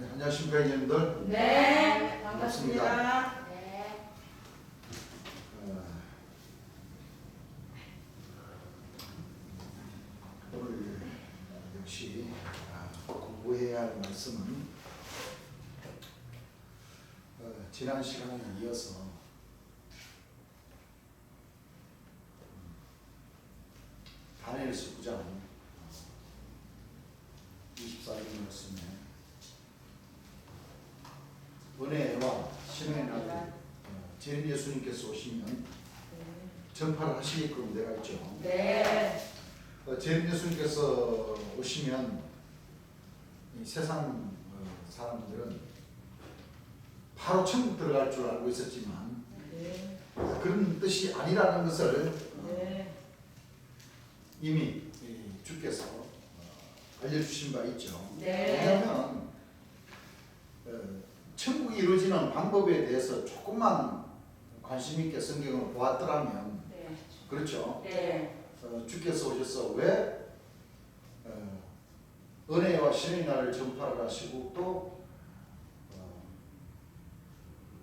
네, 안녕하십니까 형님들. 네, 반갑습니다. 네. 오늘 역시 공부해야 할 말씀은 지난 시간에 이어서 다니엘서 9장 24절 말씀에 은혜와 신의 날 제 예수님께서 오시면 전파를 하시게끔 되어 있죠. 네. 제 예수님께서 오시면 이 세상 사람들은 바로 천국 들어갈 줄 알고 있었지만 네. 그런 뜻이 아니라는 것을 네. 이미 주께서 알려주신 바 있죠. 네. 왜냐하면 천국이 이루어지는 방법에 대해서 조금만 관심 있게 성경을 보았더라면 네. 그렇죠. 네. 주께서 오셔서 왜 은혜와 신의 날을 전파를 하시고 또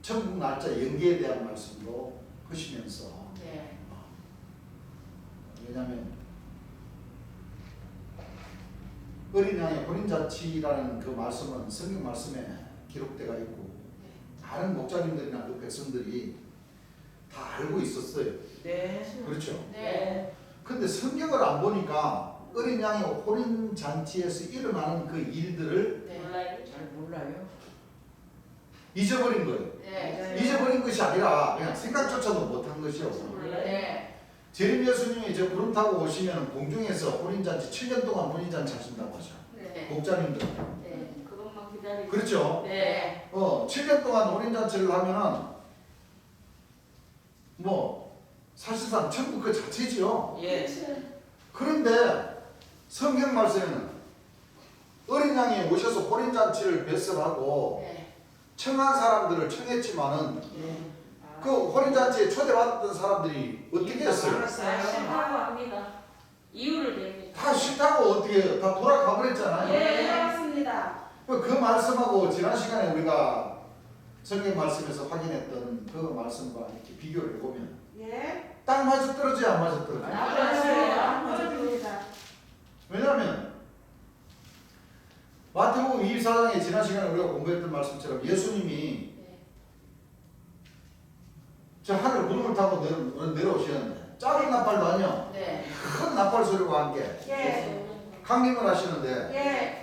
천국 날짜 연기에 대한 말씀도 하시면서 네. 왜냐하면 어린 양의 혼인잔치라는 그 말씀은 성경 말씀에 기록되어 있고 다른 목자님들이나 그 백성들이 다 알고 있었어요. 네. 그렇죠. 네. 근데 성경을 안 보니까 어린 양의 혼인잔치에서 일어나는 그 일들을 몰라요? 잘 몰라요. 잊어버린 거예요. 네. 잊어버린 것이 아니라 그냥 생각조차도 못한 것이요. 네. 재림 예수님이 저 구름 타고 오시면 공중에서 혼인잔치 7년 동안 혼인잔치 하신다고 하죠. 네. 목자님들. 네. 그것만 기다리고. 그렇죠. 네. 7년 동안 혼인잔치를 하면은 뭐 사실상 천국 그 자체지요. 예. 그런데 성경 말씀에는 어린 양이 오셔서 혼인잔치를 배설하고 네. 청한 사람들을 청했지만은 네. 그 혼인잔치에 초대받았던 사람들이 어떻게 했어요? 싫다고 합니다. 이유를 냅니다. 다 싫다고 어떻게 다 돌아가 버렸잖아요. 예. 맞습니다. 그 말씀하고 지난 시간에 우리가 성경 말씀에서 확인했던 그 말씀과 이렇게 비교를 해보면 예. 딱 맞아 떨어져요, 안 맞아 떨어져요? 맞습니다. 왜냐하면 마태복음 24장에 지난 시간에 우리가 공부했던 말씀처럼 예수님이 네. 저 하늘 구름을 타고 내려오시는데 작은 나팔도 아니요, 네. 큰 나팔 소리와 함께 예. 강림을 하시는데 예.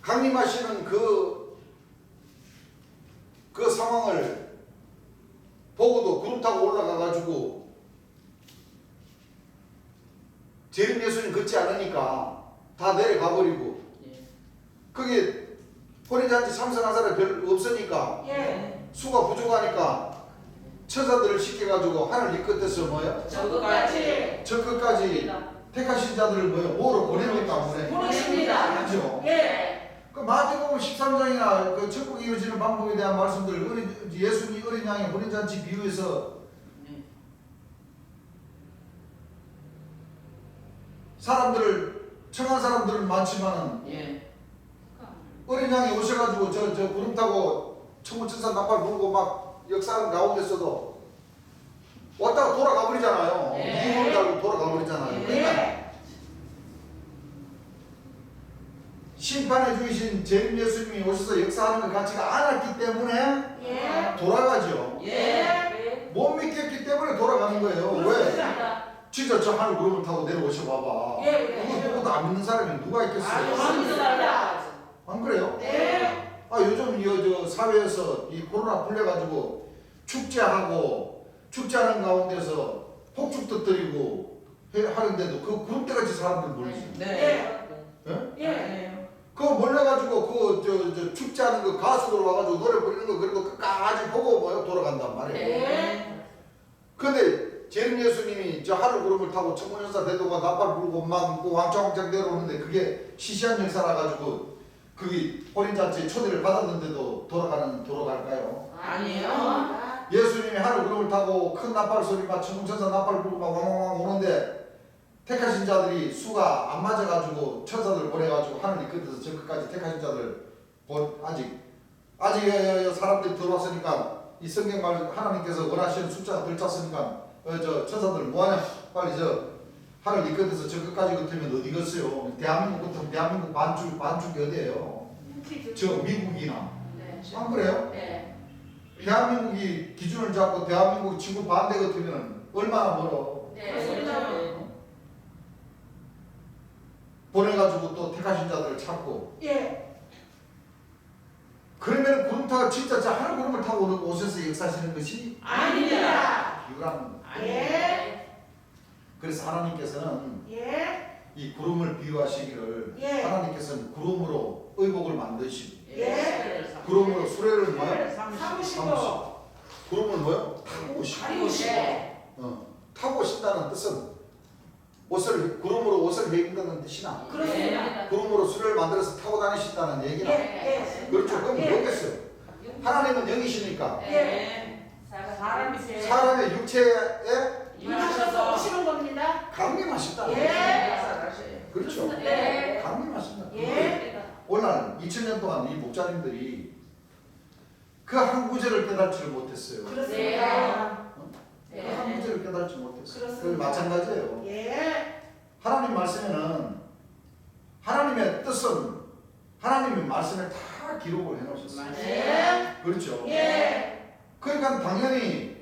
강림하시는 그 상황을 보고도 구름 타고 올라가가지고 재림 예수님 걷지 않으니까 다 내려가 버리고 예. 거기 혼인잔치 참석한 사람이 별로 없으니까 예. 수가 부족하니까 처자들을 시켜가지고 하늘 이 끝에서 뭐요? 저거까지. 저 끝까지 택하신 자들을 뭐로 보냅니까? 안 보내? 보냈습니다. 그렇죠. 예. 그 마태복음 13장이나 그 천국이 이루어지는 방법에 대한 말씀들 예수님 어린 양의 혼인잔치 비유에서 네. 사람들을 청한 사람들은 많지만은 예. 어린 양이 오셔가지고 저 구름 타고 천문천사 나팔 부르고 막 역사하는 가운데서도 왔다가 돌아가 버리잖아요. 네. 이유를 달고 돌아가 버리잖아요. 그러니까 심판해 주신 재림 예수님이 오셔서 역사하는 것 같지가 않았기 때문에 예. 돌아가죠. 예. 못 믿겠기 때문에 돌아가는 거예요. 왜? 진짜 저 하늘 구름을 타고 내려오셔 봐봐. 예. 누구도 안 믿는 사람이 누가 있겠어요? 안 그래요? 네. 요즘 저 사회에서 이 코로나 풀려가지고 축제하는 가운데서 폭죽 터뜨리고 하는데도 그 구름대같이 사람들 몰리죠. 네. 예? 예. 그거 몰려가지고 저 축제하는 거 가수들 와가지고 노래 부르는 거 그리고 끝까지 보고 돌아간단 말이에요. 네. 근데 재림 예수님이 저 하늘 구름을 타고 천문천사 대도가 나팔 불고 막 왕창왕창 내려오는데 그게 시시한 역사라 가지고 그게 혼인잔치에 초대를 받았는데도 돌아갈까요? 아니에요. 예수님이 하늘 구름을 타고 큰 나팔 소리 막 천문천사 나팔 불고 막 왕왕왕 오는데 택하신 자들이 수가 안 맞아가지고 천사들 보내가지고 하늘이 끝에서 저 끝까지 택하신 자들 아직 사람들이 들어왔으니까 이 성경 말 하나님께서 원하시는 숫자가 덜 찼으니까 저 천사들 뭐하냐 빨리 저 하늘 이 끝에서 저 끝까지 같으면 어디 갔어요? 대한민국 같으면 대한민국 반죽이 어디예요? 저 미국이나 네. 안 그래요? 네. 대한민국이 기준을 잡고 대한민국 지구 반대 같으면 얼마나 멀어? 네. 보내가지고 또 택하신 자들을 찾고 예. 그러면 구름타가 진짜 저 하늘 구름을 타고 오셔서 역사하시는 것이 아닙니다. 비유라는 거예요. 예. 그래서 하나님께서는 예. 이 구름을 비유하시기를 예. 하나님께서는 구름으로 의복을 만드시고 예. 구름으로 수레를 뭐요? 삼으시고 구름을 뭐요? 타고 오시고 가리우시고 타고 오신다는 뜻은 옷을 구름으로 옷을 입는다는 뜻이나 그렇습니다. 구름으로 수레를 만들어서 타고 다니신다는 얘기나 예. 그렇죠. 그럼 예. 뭐겠어요? 하나님은 영이시니까 네. 사람이세요. 사람의 육체에 임하셔서 오시는 겁니다. 강림하셨다. 예. 그렇죠. 네. 강림하신다. 예. 오늘 2000년 동안 이 목자님들이 그 한 구절을 깨닫지를 못했어요. 그렇습니다. 그 한 구절을 깨닫지 못했어요. 그렇습니다. 마찬가지예요. 예. 하나님 말씀에는 하나님의 뜻은 하나님의 말씀에 다 기록을 해놓으셨어요. 예. 그렇죠. 예. 그러니까 당연히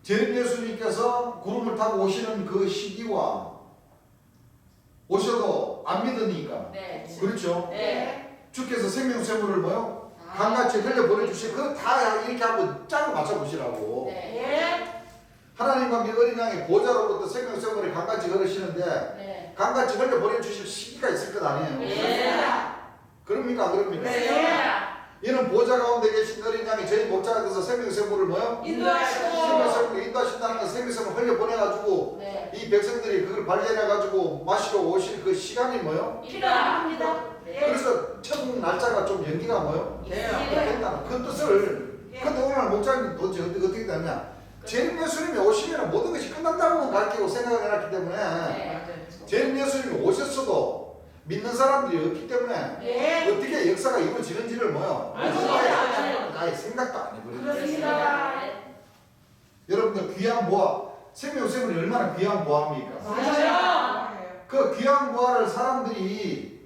재림 예수님께서 구름을 타고 오시는 그 시기와 오셔도 안 믿으니까 네. 그렇죠. 네. 주께서 생명샘물을 뭐요? 강같이 흘려 보내주시 그거 다 이렇게 한번 짝을 맞춰보시라고. 네. 예. 하나님과 어린 양의 보좌로부터 생명샘물이 강같이 흐르시는데 네. 강같이 흘려 보내주실 시기가 있을 것 아니에요. 그렇습니다. 그럽니까 안 그럽니까? 네. 이는 보좌 가운데 계신 어린 양이 저희 목자가 돼서 생명샘물을 뭐요? 인도하시고 생명샘물을 인도하신다는 건 생명샘을 흘려 보내가지고 네. 이 백성들이 그걸 발견해가지고 마시러 오실 그 시간이 뭐요? 필요합니다. 예. 그래서 천국 날짜가 좀 연기가 뭐요? 됐다. 그 뜻을 예. 근데 오늘 목사님 도대체 어떻게 되냐? 재림 예수님이 오시면 모든 것이 끝난다고 가르치고 생각을 해놨기 때문에 네. 재림 예수님이 오셨어도 믿는 사람들이 없기 때문에 예. 어떻게 역사가 이루어지는지를 뭐요? 아예 생각도 안 해버려요. 그렇습니다. 여러분들 귀한 보화 생명샘물이 얼마나 귀한 보화입니까? 맞아요. 그 귀한 보화를 사람들이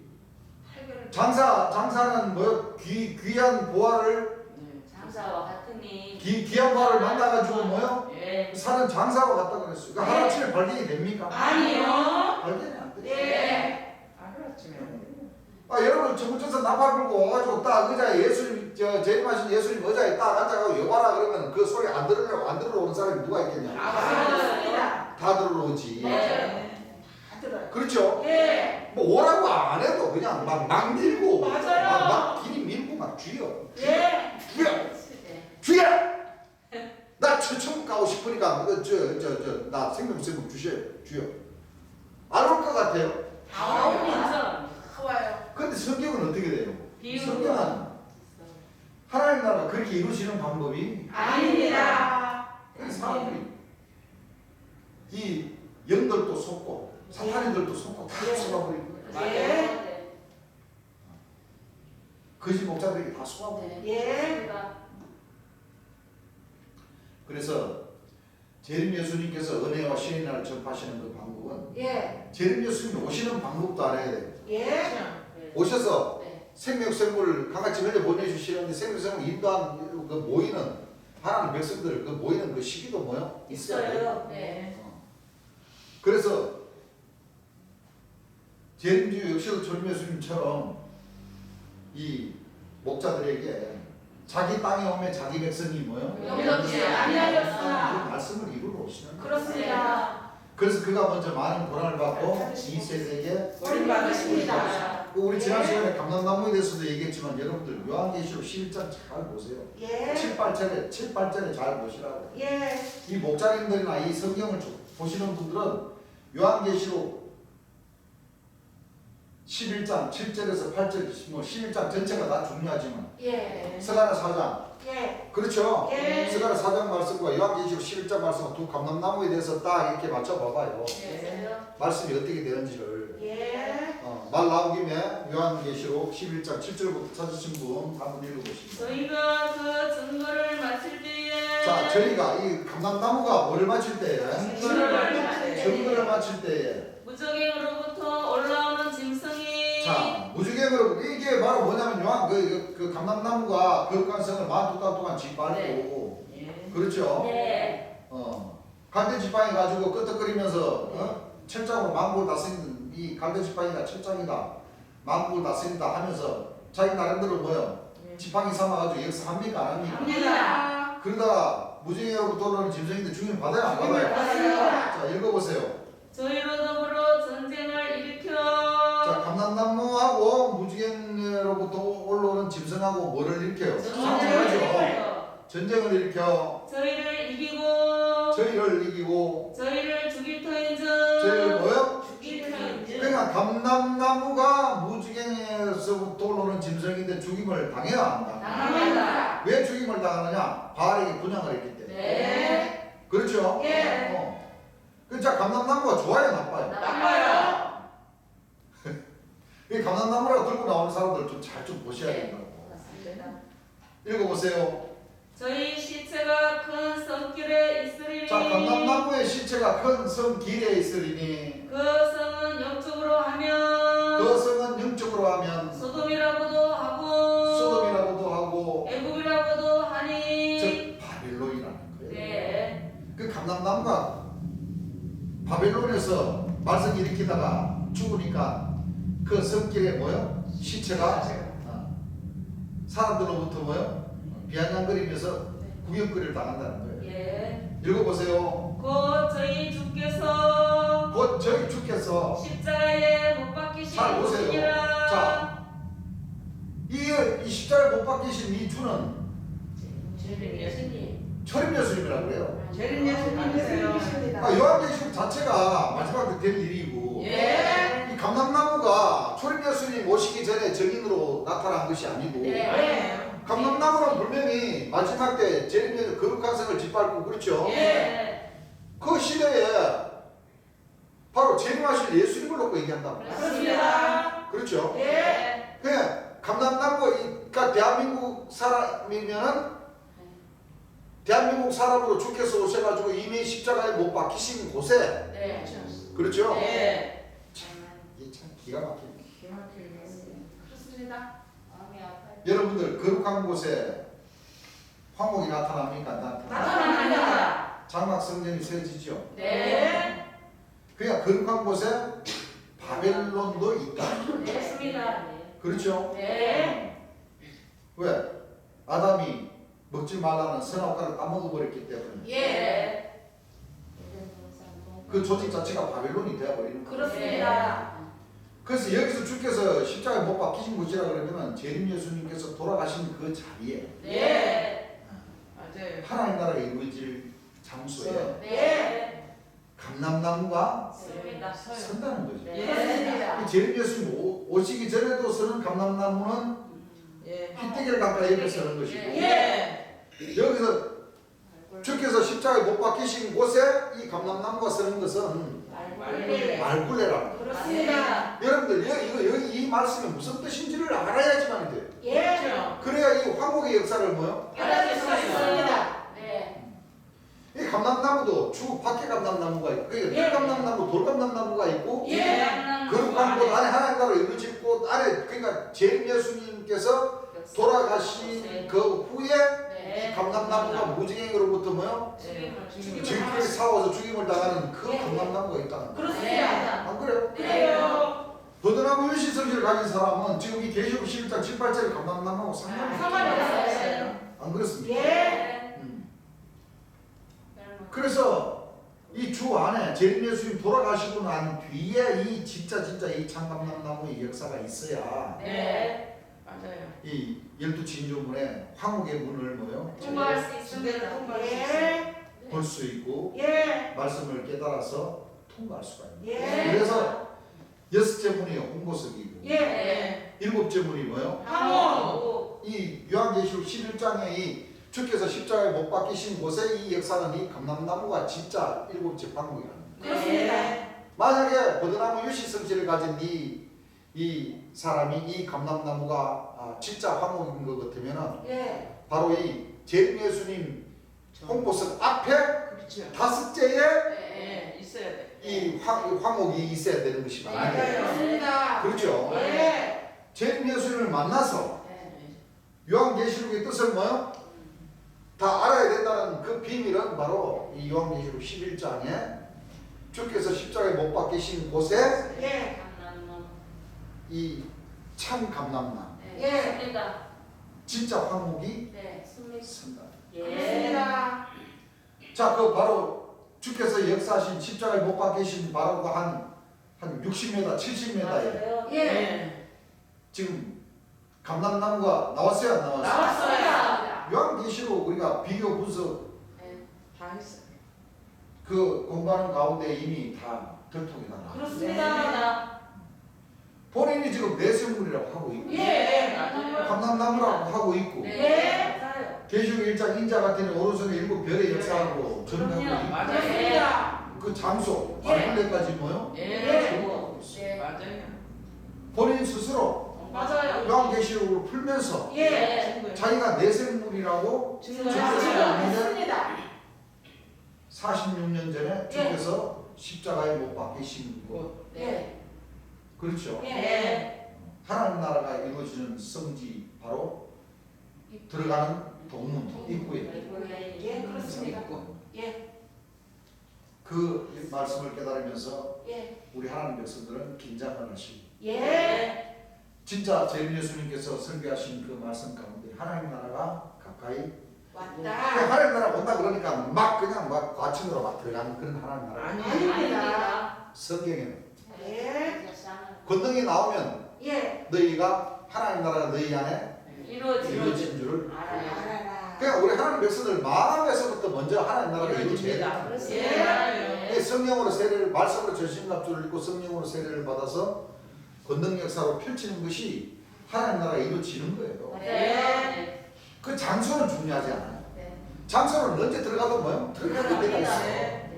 장사는 뭐요? 귀한 보화를 장사와 같으니. 귀한 보화를 만나가지고 뭐요? 예. 사는 장사와 같다 그랬어요. 그러니까 하루아침에 발견이 됩니까? 아니요. 발견이 안 돼요. 예. 여러분 전부천사 나팔 불고 와가지고 딱 의자에 예수님 재림하신 예수님 의자에 딱 앉아가지고 여봐라 그러면 그 소리 안 들으러 오는 사람이 누가 있겠냐? 맞습니다. 다 들으러 오지. 네. 다 들어요. 그렇죠? 예. 뭐 오라고 안 해도 그냥 막 밀고 맞아요. 막 길이 밀고 막 주여 예. 주여 나 천국 가고 싶으니까 나 생명샘물 주셔요 주여 안 올 것 같아요. 나옵니다. 좋아요. 근데 성경은 어떻게 돼요? 비유로. 성경은 하나님 나라가 그렇게 이루어지는 방법이 아닙니다. 사람들이 이 영들도 속고 사탄이들도 속고 다 속아버리고 예. 거짓 목자들에게 다 속아버리고 예. 그래서 재림 예수님께서 은혜와 신인을 전파하시는 그 방법은 예. 재림 예수님이 오시는 방법도 알아야 돼요. 예. 오셔서 네. 생명샘물을 강같이 흘려 보내주시는데 생명샘물 인도한 그 모이는 하나님 백성들 그 모이는 그 시기도 뭐요? 있어야 돼요. 있어요. 네. 그래서 재림주 역시도 재림 예수님처럼 이 목자들에게 자기 땅에 오면 자기 백성이 뭐요? 영접지 아니하였으나 그 말씀을 이루러 오시는 거예요. 그렇습니다. 그래서 그가 먼저 많은 고난을 받고 받으시고 이 세대에게 버림받으십니다. 우리 지난 시간에 감람나무에 대해서도 얘기했지만 여러분들 요한계시록 11장 잘 보세요. 예. 7발전에 잘 보시라고. 예. 이 목자님들이나 이 성경을 보시는 분들은 요한계시록 11장 7절에서 8절 뭐 11장 전체가 다 중요하지만 예. 스가랴 4장 예. 그렇죠? 예. 스가랴 4장 말씀과 요한계시록 11장 말씀과 두 감람나무에 대해서 딱 이렇게 맞춰봐봐요. 네. 말씀이 어떻게 되는지를. 예. 말 나온 김에 요한계시록 11장 7절부터 찾으신 분 한번 읽어보십시오. 저희가 그 증거를 마칠 때에 자, 저희가 이 감람나무가 뭐를 마칠 때에? 증거를 마칠 때에 증거를 마칠 때에. 무적행으로부터 올라오는 짐승이 자, 무주갱으로 이게 바로 뭐냐면 요한 그 감람나무가 거룩한 성을 42달 동안 짓밟고 예. 그렇죠? 네. 갈대 지팡이 가지고 끄덕거리면서 철장으로 만국을 다스리는 이 갈대 지팡이가 철장이다, 만국을 다스린다 하면서 자기 나름대로 뭐요? 지팡이 삼아가지고 역사합니까 안 합니까? 합니다. 그러다가 무주갱으로부터 올라오는 짐승인데 죽임 받아요 안 받아요? 받아요. 자, 읽어보세요. 저희로 더불어 전쟁을 일으켜 자, 감람나무하고 무주갱으로부터 올라오는 짐승하고 뭐를 일으켜요? 전쟁을 전쟁을 일으켜 저희를 이기고 저희를 이기고 저희를 죽일 터인즉 저희를 뭐요? 죽일 터인즉 그러니까 감람나무가 무주갱에서부터 올라오는 짐승인데 죽임을 당해야 한다. 당합니다. 왜 죽임을 당하느냐? 바알에게 분양을 했기 때문에. 네. 그렇죠? 예. 자, 감람나무가 좋아요, 나빠요? 나빠요. 이 감람나무라고 들고 나오는 사람들 좀 잘 좀 보셔야 네. 된다고. 맞습니다. 읽어보세요. 저희 시체가 큰 성길에 있으리니 자, 감람나무의 시체가 큰 성 길에 있으리니 그 성은 영적으로 하면 그 성은 영적으로 하면 소돔이라고도 하고 소돔이라고도 하고 애굽이라고도 하니 즉 바빌론이라는 거예요. 네. 그 감람나무가 바벨론에서 말썽 일으키다가 죽으니까 그 성길에 뭐요? 시체가 사람들로부터 뭐요? 비아냥거리면서 구경거리를 당한다는 거예요. 예. 읽어보세요. 곧 저희 주께서 곧 저희 주께서 십자가에 못 박히신 잘 보세요. 분이라 자, 이 십자가에 못 박히신 이 주는 주님 예수님 철임 예수님이라고 그래요. 재림 예수님이십니다. 요한계시록 자체가 마지막 때 될 일이고 예. 이 감람나무가 초림 예수님 오시기 전에 증인으로 나타난 것이 아니고 네. 감람나무는 분명히 마지막 때 재림에서 거룩한 성을 짓밟고 그렇죠. 예. 그 시대에 바로 재림하실 예수님을 놓고 얘기한다고. 그렇습니다. 그렇죠. 예. 그냥 감람나무가 대한민국 사람이면은 대한민국 사람으로 주께서 오셔가지고 이미 십자가에 못 박히신 곳에 네. 그렇죠. 네. 이게 참 기가 막힙니다. 그렇습니다. 마음이 아파요. 여러분들 거룩한 곳에 황옥이 나타납니까? 안 나타납니까? 나타납니다. 장막 성전이 세워지죠. 네. 그러니까 거룩한 곳에 바벨론도 있다. 그렇습니다. 그렇죠? 네. 왜? 아담이 먹지 말라는 선악과를 따먹어버렸기 때문에 예. 그 조직 자체가 바벨론이 되어버리는 거예요. 그렇습니다. 그래서 여기서 주께서 십자가에 못 박히신 곳이라 그러면은 재림 예수님께서 돌아가신 그 자리에 네. 맞아요. 하나님 나라가 이루어질 장소에 네. 감람나무가 맞습니다. 선다는 거죠. 네. 이 재림 예수님 오시기 전에도 서는 감람나무는 예. 핏대기를 가까이 옆에 서는 것이고 예. 여기서 주께서 십자가에 못 박히신 곳에 이 감람나무가 서는 것은 말굴레라는 거예요. 그렇습니다. 여러분들 여기 이 말씀이 무슨 뜻인지를 알아야지만 돼요. 예. 그래야 이 황복의 역사를 뭐요? 알아볼 수 있습니다. 네. 이 감람나무도 주 밖에 감람나무가 있고 그러니까 예. 들감람나무, 돌감람나무가 있고 예. 거룩한 곳 안에 하나님 나라 이루어질 곳 안에 그러니까 재림 예수님께서 돌아가신 그 후에 네. 이 감람나무가 무지갱으로부터 뭐요? 지금까지 싸워서 죽임을 당하는 그 예. 감람나무가 있다는 거예요. 그렇습니다. 안 그래요? 그래요. 버드나무 유시성질을 가진 사람은 지금 이 계시록 11장 7, 8절의 감람나무하고 상관이 상관이 없어요. 없어요. 안 그렇습니까? 예. 그래서 이 주 안에 재림 예수님 돌아가시고 난 뒤에 이 진짜 이 참감람나무의 역사가 있어야 네. 맞아요. 이 12진조문에 황옥의 문을 뭐요? 통과할 수 있습니다. 예. 볼 수 있고 예. 말씀을 깨달아서 통과할 수가 있는 거예요. 예. 그래서 6째 문이 홍보석이고 예. 7째 문이 뭐요? 황홀. 이 요한계시록 11장에 이 주께서 십자가에 못 박히신 곳에 이 역사는 이 감람나무가 진짜 7째 방목이라는 거예요. 그렇습니다. 만약에 버드나무 유시 성질을 가진 이 사람이 이 감람나무가 진짜 황목인 것 같으면은 예. 바로 이 재림 예수님 홍보석 앞에 그렇죠. 5째에 예, 있어야 돼. 이 황목이 있어야 되는 것이 네. 아니에요. 그렇습니다. 그렇죠. 예. 재림 예수님을 만나서 네. 요한계시록의 뜻을 뭐요? 다 알아야 된다는 그 비밀은 바로 이 요한계시록 11장에 주께서 십자가에 못 박히신 곳에 예. 이 참 감람나 예. 습니다. 진짜 황목이 네, 습니다. 선다. 그렇습니다. 자, 그 바로 주께서 역사하신 십자가에 못 박히신 바로 그 한 60m, 70m에 맞아요. 예. 지금 감람나무가 나왔어요, 안 나왔어요? 나왔습니다. 요한계시록 우리가 비교 분석 네, 다 했어. 그 공간 가운데 이미 다 들통이 다 나와. 그렇습니다. 본인이 지금 내생물이라고 하고 있고 예. 맞아요. 감람나무라고 하고 있고 네. 맞아요. 계시록 1장 인자 같은 오른손에 7별의 역사하고 전하고 그럼요. 있고 맞아요. 그렇습니다. 그 장소 예. 발굴레까지 뭐요? 예. 기록하고 있어요. 네. 맞아요. 본인 스스로 맞아요. 요한계시록을 풀면서 예. 자기가 내생물이라고 그렇습니다. 46년 전에 예. 주께서 십자가에 못 박히신 곳 예. 그렇죠. 예. 하나님 나라가 이루어지는 성지 바로 들어가는 동문 입구에 예. 그렇습니다. 예. 그 말씀을 깨달으면서 예. 우리 하나님 백성들은 긴장을 하시고 예. 진짜 재림 예수님께서 설교하신 그 말씀 가운데 하나님 나라가 가까이 왔다. 하나님 나라 온다 그러니까 막 그냥 막 과천으로 막 들어가는 그런 하나님 나라 아닙니다. 성경에는 예. 권능이 나오면 예. 너희가 하나님 나라가 너희 안에 이루어진 이루어진 줄을 알아라. 그냥 우리 하나님 백성들 마음에서부터 먼저 하나님 나라가 이루어져야 돼. 그렇습니다. 예, 맞아요. 성령으로 세례를 말씀으로 전신갑주를 입고 성령으로 세례를 받아서 권능 역사로 펼치는 것이 하나님 나라가 이루어지는 거예요. 네. 그 장소는 중요하지 않아요. 네. 장소는 언제 들어가도 뭐요? 들어가는 데가 있어. 네.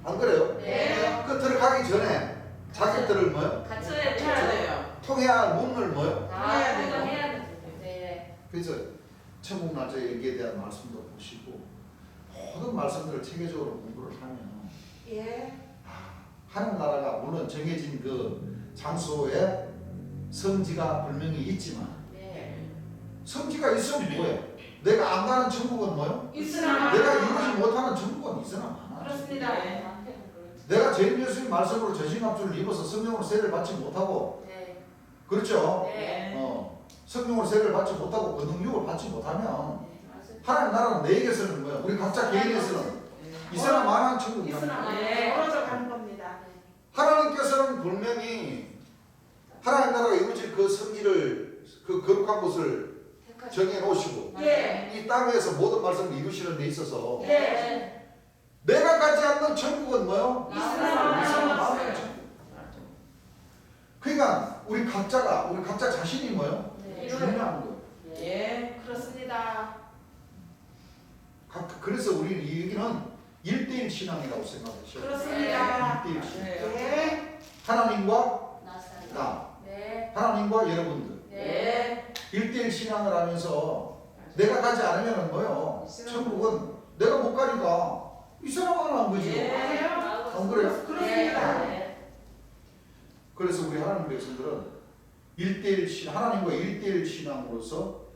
안 그래요? 네. 그 들어가기 전에 자기들을 뭐요? 갖춰야 해야 돼요. 통해야 할 문을 뭐요? 다 해야 돼요. 해야 돼요. 네. 그래서 천국 날짜 여기에 대한 말씀도 보시고 모든 말씀들을 체계적으로 공부를 하면 예. 하나님 나라가 물론 정해진 그 장소에 성지가 분명히 있지만 네. 성지가 있으면 뭐예요? 내가 안 가는 천국은 뭐예요? 있으나 내가 이루지 못하는 천국은 있으나 많아. 그렇습니다. 내가 재림 예수님 말씀으로 전신갑주를 입어서 성령으로 세례를 받지 못하고 네. 그렇죠? 네. 성령으로 세례를 받지 못하고 권능육을 받지 못하면 맞아요. 하나님 나라는 내에게서는 뭐야? 우리 각자 개인에서는 있으나 마나한 천국이야. 있으나 네. 멀어져 가는 겁니다. 하나님께서는 분명히 하나님 나라가 이루어질 그 성지를 그 거룩한 곳을 정해 놓으시고 예. 이 땅에서 모든 말씀을 이루시는 데 있어서 예. 내가 가지 않는 천국은 뭐요? 있으나 있으나 마나한 마나한 천국. 그러니까 우리 각자 자신이 뭐요? 네. 중요한 거예요. 예. 그렇습니다. 그래서 우리는 이 얘기는 1대1 신앙이라고 생각하셔요. 그렇습니다. 1대1 신앙. 예. 하나님과 나, 네. 하나님과 여러분들 네. 1대1 신앙을 하면서 내가 가지 않으면 뭐요? 천국은 내가 못 가니까 이 사람만 한 거지. 네. 안 그래요? 그렇습니다. 네. 그래서 우리 하나님 백성들은 1대1 신앙, 하나님과 1대1 신앙으로서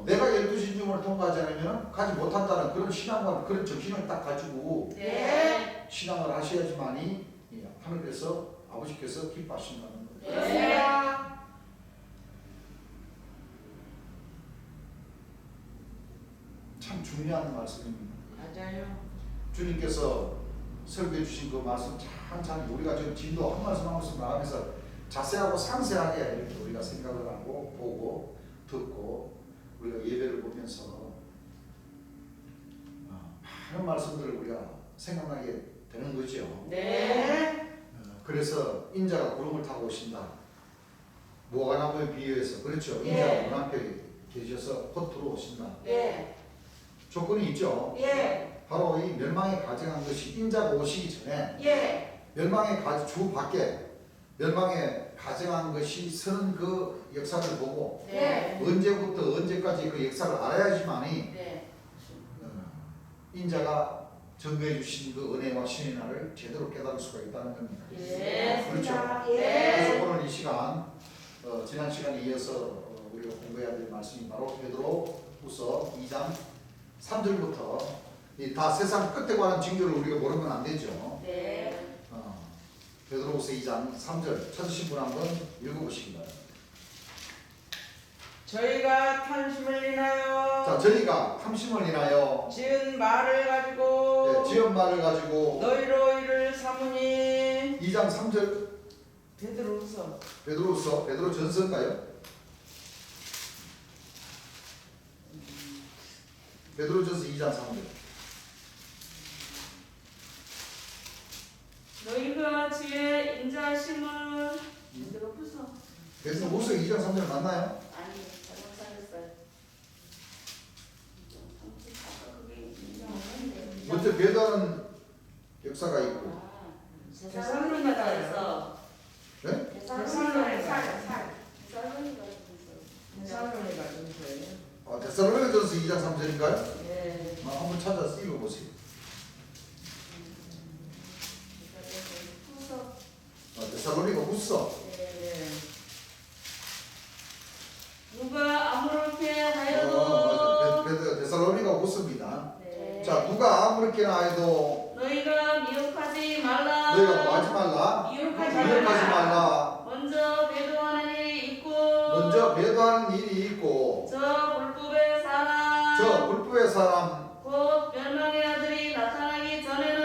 내가 12신 중을 통과하지 않으면 가지 못한다는 그런 신앙과 그런 정신을 딱 가지고 네. 신앙을 하셔야지만이 하늘에서 아버지께서 기뻐하신다는 거예요. 그렇습니다. 참 중요한 말씀입니다. 맞아요. 주님께서 설교해 주신 그 말씀 찬찬히 우리가 지금 진도 한 말씀 한 말씀 나가면서 자세하고 상세하게 이렇게 우리가 생각을 하고 보고 듣고 우리가 예배를 보면서 많은 말씀들을 우리가 생각나게 되는 거죠. 네. 그래서 인자가 구름을 타고 오신다. 무화과나무에 비유해서 그렇죠. 예. 인자가 문 앞에 계셔서 곧 들어오신다. 예. 조건이 있죠. 예. 바로 이 멸망에 가증한 것이 인자가 오시기 전에 예. 주 밖에 멸망에 가증한 것이 서는 그 역사를 보고 네. 언제부터 언제까지 그 역사를 알아야지만이 네. 인자가 전거해 주신 그 은혜와 신의 날을 제대로 깨달을 수가 있다는 겁니다. 예. 그렇죠. 예. 그래서 오늘 이 시간 지난 시간에 이어서 우리가 공부해야 될 말씀이 바로 베드로후서 2장 3절부터 다 세상 끝에 관한 징조를 우리가 모르면 안 되죠. 네. 베드로후서 2장 3절 찾으신 분 한번 읽어보시기 바랍니다. 저희가 탐심을 인하여 자, 저희가 탐심을 인하여 지은 말을 가지고 지은 말을 가지고 너희로 이를 삼으니 2장 3절 베드로후서 베드로전서인가요? 베드로전서 2장 3절. 너희가 주의 인자심을 베드로후서 베드로후서 2장 3절 맞나요? 아니, 잘못 살렸어요. 그게 인정하는데. 먼저 배도하는 역사가 있고 데살로니가에서 네? 데살로니가 사람이가 전서예요. 데살로니가전서 2장 3절인가요? 예. 한번 찾아서 읽어보세요. 데살로니가후서 예. 누가 아무렇게 하여도 맞아. 데살로니가후서입니다. 네. 자, 누가 아무렇게나 해도 너희가 미혹하지 말라. 너희가 뭐 하지 말라. 미혹하지 미혹하지 말라. 말라. 먼저 배도하는 일이 있고 먼저 배도하는 일이 있고 저 불법의 사람 저 불법의 사람 곧 멸망의 아들이 나타나기 전에는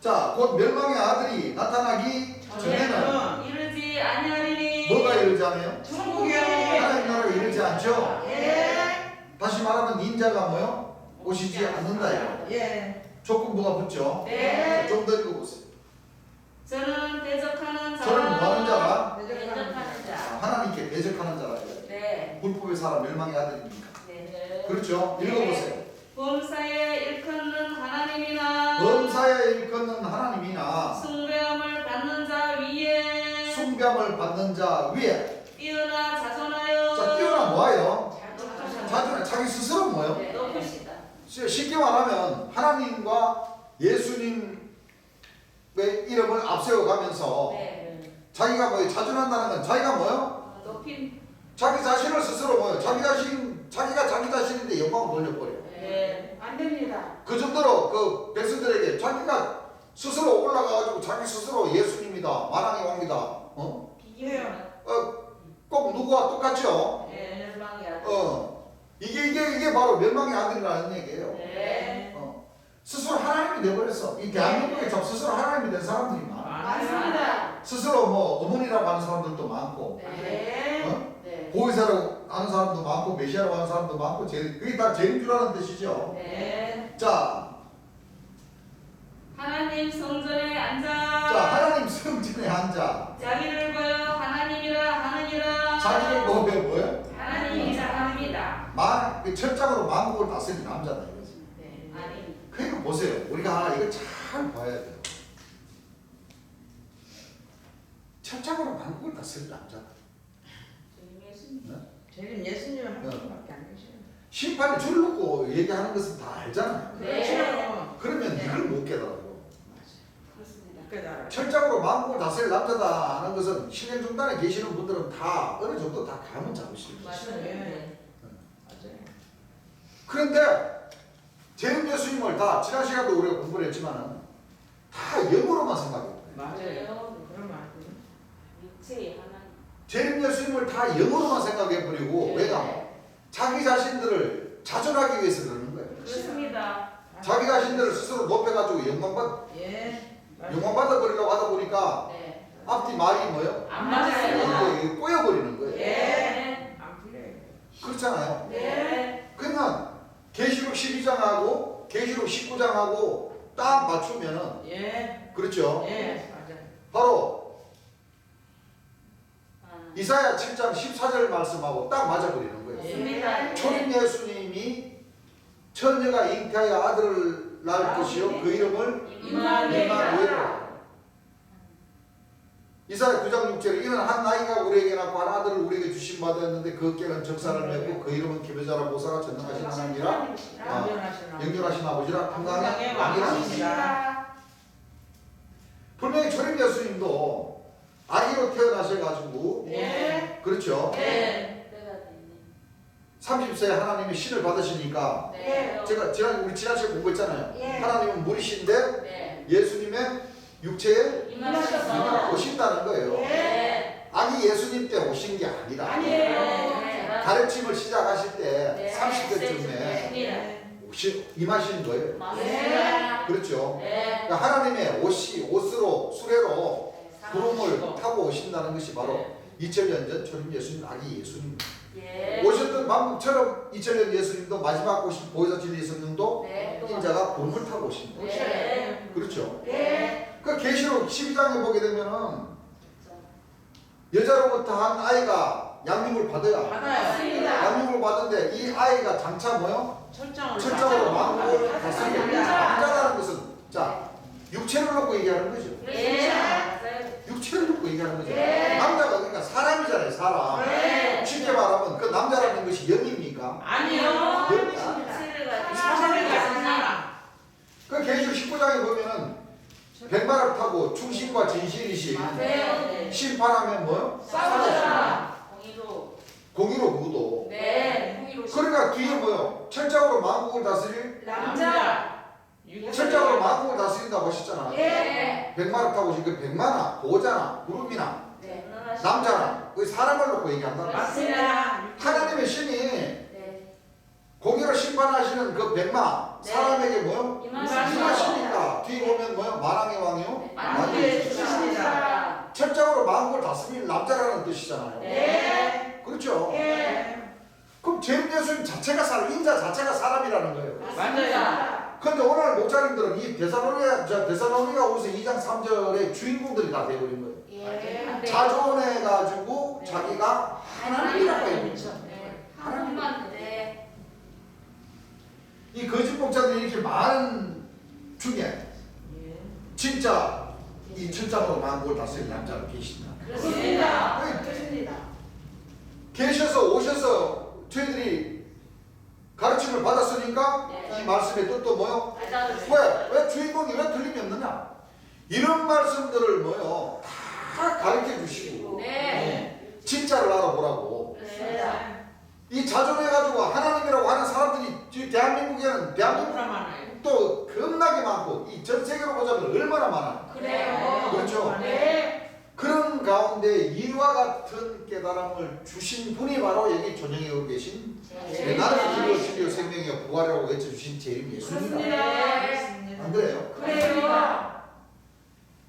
자, 곧 멸망의 아들이 나타나기 전에는 이르지 아니하리니 뭐가 이르자me요? 천국에 하나님 나라가 이르지 않죠? 예. 다시 말하면 인자가 뭐요? 오시지 않는다 이거. 예. 조건부가 붙죠? 네. 좀 더 읽어보세요. 저는 대적하는 자 저는 뭐하는 자가? 대적하는 자. 하나님께 대적하는 자라 이거예요. 네. 불법의 사람 멸망의 아들이니까. 네. 그렇죠? 읽어보세요. 범사에 일컫는 하나님이나 범사에 일컫는 하나님이나 숭배함을 받는 자 위에 숭배함을 받는 자 위에 뛰어나 자존하여 자, 뛰어나 뭐예요? 자존하는 자존 자기 스스로 뭐예요? 네. 높으시다. 쉽게 말하면 하나님과 예수님의 이름을 앞세워가면서 네. 자기가 뭐예요? 자존한다는 건 자기가 뭐예요? 높임. 자기 자신을 스스로 뭐예요? 자기가 자기 자신인데 영광을 돌려버려요. 네. 안 됩니다. 그 정도로 그 백성들에게 자기가 스스로 올라가가지고 자기 스스로 예수님이다, 만왕의 왕이다. 비교해요. 꼭 누구와 똑같죠? 네. 멸망의 아들. 이게 바로 멸망의 아들이라는 얘기예요. 네. 스스로 하나님이 돼버렸어. 이 대한민국에 스스로 하나님이 된 사람들이 많아. 맞습니다. 스스로 뭐 어머니라고 하는 사람들도 많고, 네. 네. 보이사라고 하는 사람도 많고, 메시아라고 하는 사람도 많고, 그게 다 재림주라는 뜻이죠. 네. 자, 하나님 성전에 앉아 하나님 성전에 앉아. 자기를 보여 하나님이라 하느니라. 자기를 보면 뭐야? 하나님이라 합니다. 그 철장으로 만국을 다스린 남자다 이거지. 네. 아니 그러니까 보세요. 우리가 이거 잘 봐야 돼요. 철장으로 만국을 다스린 남자다. 제일 예수님 한 분밖에 안 계셔요. 심판에 줄 놓고 얘기하는 것은 다 알잖아요. 네. 그렇죠. 그러면 이걸 못 깨달아요. 그렇습니다. 깨달아. 철장으로 만국을 다스릴 남자다 하는 것은 신령 중단에 계시는 분들은 다 어느 정도 다 감은 잡으시는 거예요. 맞아요. 네. 맞아요. 그런데 재림 예수님을 다 지난 시간도 우리가 공부를 했지만은 다 영으로만 생각해요. 맞아요. 그러면 안 돼요. 육체의 하나님. 재림 예수님을 다 영으로만 생각해버리고 네. 왜냐? 자기 자신들을 자존하기 위해서 그러는 거예요. 그렇습니다. 자기 자신들을 스스로 높여가지고 예. 영광받아버리려고 하다 보니까 네. 앞뒤 말이 뭐예요? 안 맞아요. 이거 꼬여버리는 거예요. 네. 안 풀려요. 그렇잖아요. 네. 그러면 계시록 12장하고 계시록 19장하고 딱 맞추면은 예. 그렇죠. 예. 맞아요. 바로 아. 이사야 7장 14절 말씀하고 딱 맞아버리는 거예요. 예. 맞습니다. 초림 예수님이 처녀가 잉태하여 아들을 낳을 것이요 그 이름을 임마누엘이라. 이사야 9장 6절에 이는 한 아이가 우리에게 낳고 한 아들을 우리에게 주신 바 되었는데 그 어깨는 적사를 맺고 그 이름은 기묘자라 보사가 전능하신 하나님이라 영존하신 아버지라 평강의 왕이라. 분명히 초림 예수님도 아기로 태어나셔가지고 네. 그렇죠. 네. 30세에 하나님이 신을 받으시니까 네. 제가 우리 지난 시간에 공부했잖아요. 예. 하나님은 물이신데 네. 예수님의 육체에 임하셔서 오신다는 거예요. 네. 아기 예수님 때 오신 게 아니라 아니에요. 가르침을 시작하실 때 네. 30대쯤에 네. 임하시는 거예요. 맞습니다. 그렇죠. 네. 그러니까 하나님의 옷으로 수레로 구름을 타고 오신다는 것이 바로 2000년 전 초림 예수님 아기 예수님 예. 오셨던 방법처럼 2000년 예수님도 마지막 오신 보혜사 진리 성령도 네. 인자가 구름을 타고 오신다. 네. 그렇죠. 네. 그 계시록 12장에 보게 되면은 여자로부터 한 아이가 양육을 받아야 받아요. 양육을 받는데 이 아이가 장차 뭐요? 철저로 만국을 다스리는 남자라는 것은 자 육체를 놓고 얘기하는 거죠. 네. 맞아요. 육체를 놓고 얘기하는 거죠. 네. 남자가 그러니까 사람이잖아요. 사람. 네. 쉽게 말하면 그 남자라는 것이 영입니까? 아니요. 육체를 가지고 사람을 가진 사람. 그 계시록 19장에 보면은 백마를 타고 충신과 진실이신 네. 심판하면 뭐요? 싸우자. 공의로. 공의로 무도. 네. 공의로. 그러니까 뒤에 뭐요? 철장으로 만국을 다스릴 남자. 철장으로 만국을 다스린다고 하셨잖아. 예. 백마를 타고 오신 그 백마나 보호자나 구름이나 네. 남자나 그 사람을 놓고 얘기한다. 맞습니다. 하나님의 신이 네. 공의로 심판하시는 그 백마 네. 사람에게 뭐요? 임하십니다. 임하시니까 뒤에 보면 뭐요? 만왕의 왕이요? 네. 만국의 주십니다. 철장으로 만국을 다스릴 남자라는 뜻이잖아요. 네. 그렇죠? 예. 그럼 죄인 예수님 자체가 인자 자체가 사람이라는 거예요. 맞아요. 그런데 오늘 목사님들은 이 데살로니가후서 2장 3절의 주인공들이 다 되어버린 거예요. 예. 자존해가지고 네. 자기가 하나님이라고 해요. 네. 하나님만 네. 이 거짓 목사들이 이렇게 많은 중에 예. 진짜 이 천장으로 만국을 다스릴 남자가 계신다. 그렇습니다. 네. 그렇습니다. 계셔서 오셔서 저희들이 가르침을 받았으니까 네. 이 말씀의 뜻도 뭐요? 알다는 왜 주인공이 왜 틀림이 없느냐? 이런 말씀들을 뭐요? 다 가르쳐 주시고 네. 진짜를 알아보라고. 네. 이 자존해가지고 하나님이라고 하는 사람들이 이 대한민국에는 너무나 많아요. 또 겁나게 많고 이 전 세계로 보자면 얼마나 많아요. 그래요. 그렇죠. 네. 그런 가운데 이와 같은 깨달음을 주신 분이 바로 여기 조정에 오고 계신 네. 나는 길이요 진리요 생명이요 부활이라고 외쳐주신 제 이름이 예수입니다. 그렇습니다. 안 그래요? 그래요.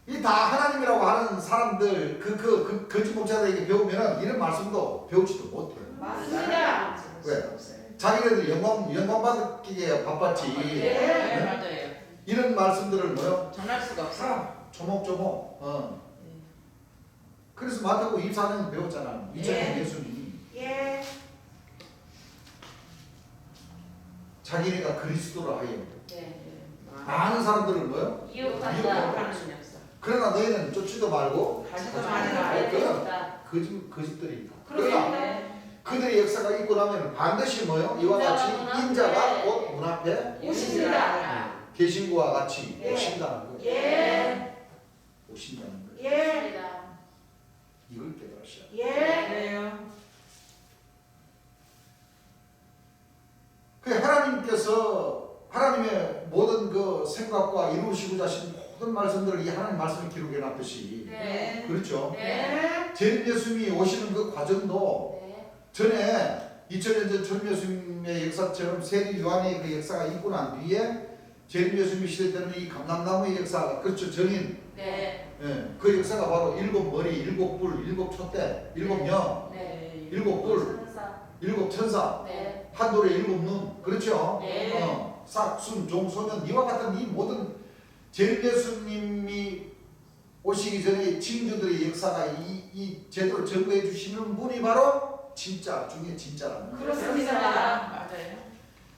이 다 하나님이라고 하는 사람들 그 거짓 목사들에게 배우면은 이런 말씀도 배우지도 못해요. 맞습니다. 왜? 자기네들 영광 받기에 바빴지. 네. 맞아요. 이런 말씀들을 뭐요? 전할 수가 없어. 조목조목. 그래서 마태복음 24년 배웠잖아요. 2000년 예수님이 예. 자기네가 그리스도라 하여 네. 많은 사람들을 뭐요? 이웃한다. 하는 역사. 그러나 너희는 쫓지도 말고 가지도 말라. 말라. 그건 거짓들이다. 그러나 그렇습니다. 그들의 역사가 있고 나면 반드시 뭐요? 이와 같이 인자가 곧 문 앞에 오십니다. 계신 것과 같이 예. 오신다는 거예요. 예. 오신다는 거예요. 예. 이걸 깨달으셔야 돼요. 예. 그래요. 그 하나님의 모든 그 생각과 이루시고자 하신 모든 말씀들을 이 하나님 말씀을 기록해 놨듯이 네. 그렇죠. 네. 재림 예수님이 오시는 그 과정도 네. 전에 2000년 전 초림 예수님의 역사처럼 세리 요한의 그 역사가 있고 난 뒤에 재림 예수님이 시대 때는 이 감람나무의 역사가 그렇죠. 정인 네. 그 역사가 바로 일곱 머리, 일곱 뿔, 일곱 촛대, 일곱 영, 네. 일곱 뿔, 천사. 일곱 천사, 네. 한돌의 일곱 눈, 그렇죠? 네. 싹, 순, 종, 소년 이와 같은 이 모든 재림 예수님이 오시기 전에 징조들의 역사가 이 제대로 증거해 주시는 분이 바로 진짜 중에 진짜라는 거예요. 그렇습니다. 맞아요.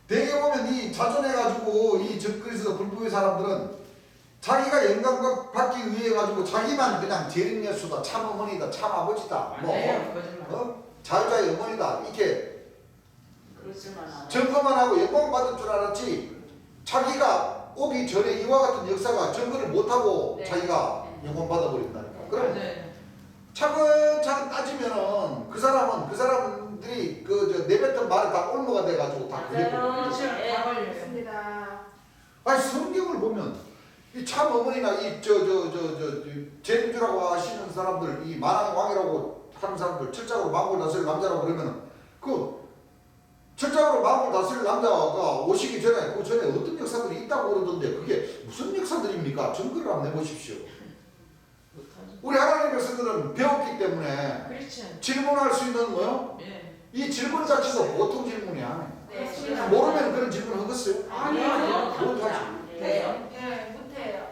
대개 보면 이 자존해가지고 이 정글에서 불법의 사람들은 자기가 영감 받기 위해 가지고 자기만 그냥 재림예수다, 참 어머니다, 참 아버지다, 뭐 맞아요. 거짓말. 자유자의 어머니다 이렇게 그렇지만 않아. 점거만 하고 영광 받을 줄 알았지. 자기가 오기 전에 이와 같은 역사가 점거를 못하고 네. 자기가 영광 받아버린다니까. 그럼 맞아요. 차근차근 따지면은 그 사람들이 그 내뱉은 말이 다 올무가 돼가지고 다 그래. 맞아요. 그렇죠. 예. 다 걸려요. 맞습니다. 아니 성경을 보면 이 참 어머니나 이 제림주라고 하시는 사람들, 이 만왕의 왕이라고 하는 사람들, 철장으로 만국을 다스릴 남자라고 그러면은 그 철장으로 만국을 다스릴 남자가 오시기 전에 그 전에 어떤 역사들이 있다고 그러던데 그게 무슨 역사들입니까? 증거를 한번 내보십시오. 못하죠. 우리 하나님 백성들은 배웠기 때문에 그렇죠. 질문할 수 있는 뭐요? 예. 이 질문 자체도 보통 질문이야. 네. 모르면 그런 질문 하겠어요? 아니요. 못하죠. 네. 예, 못해요.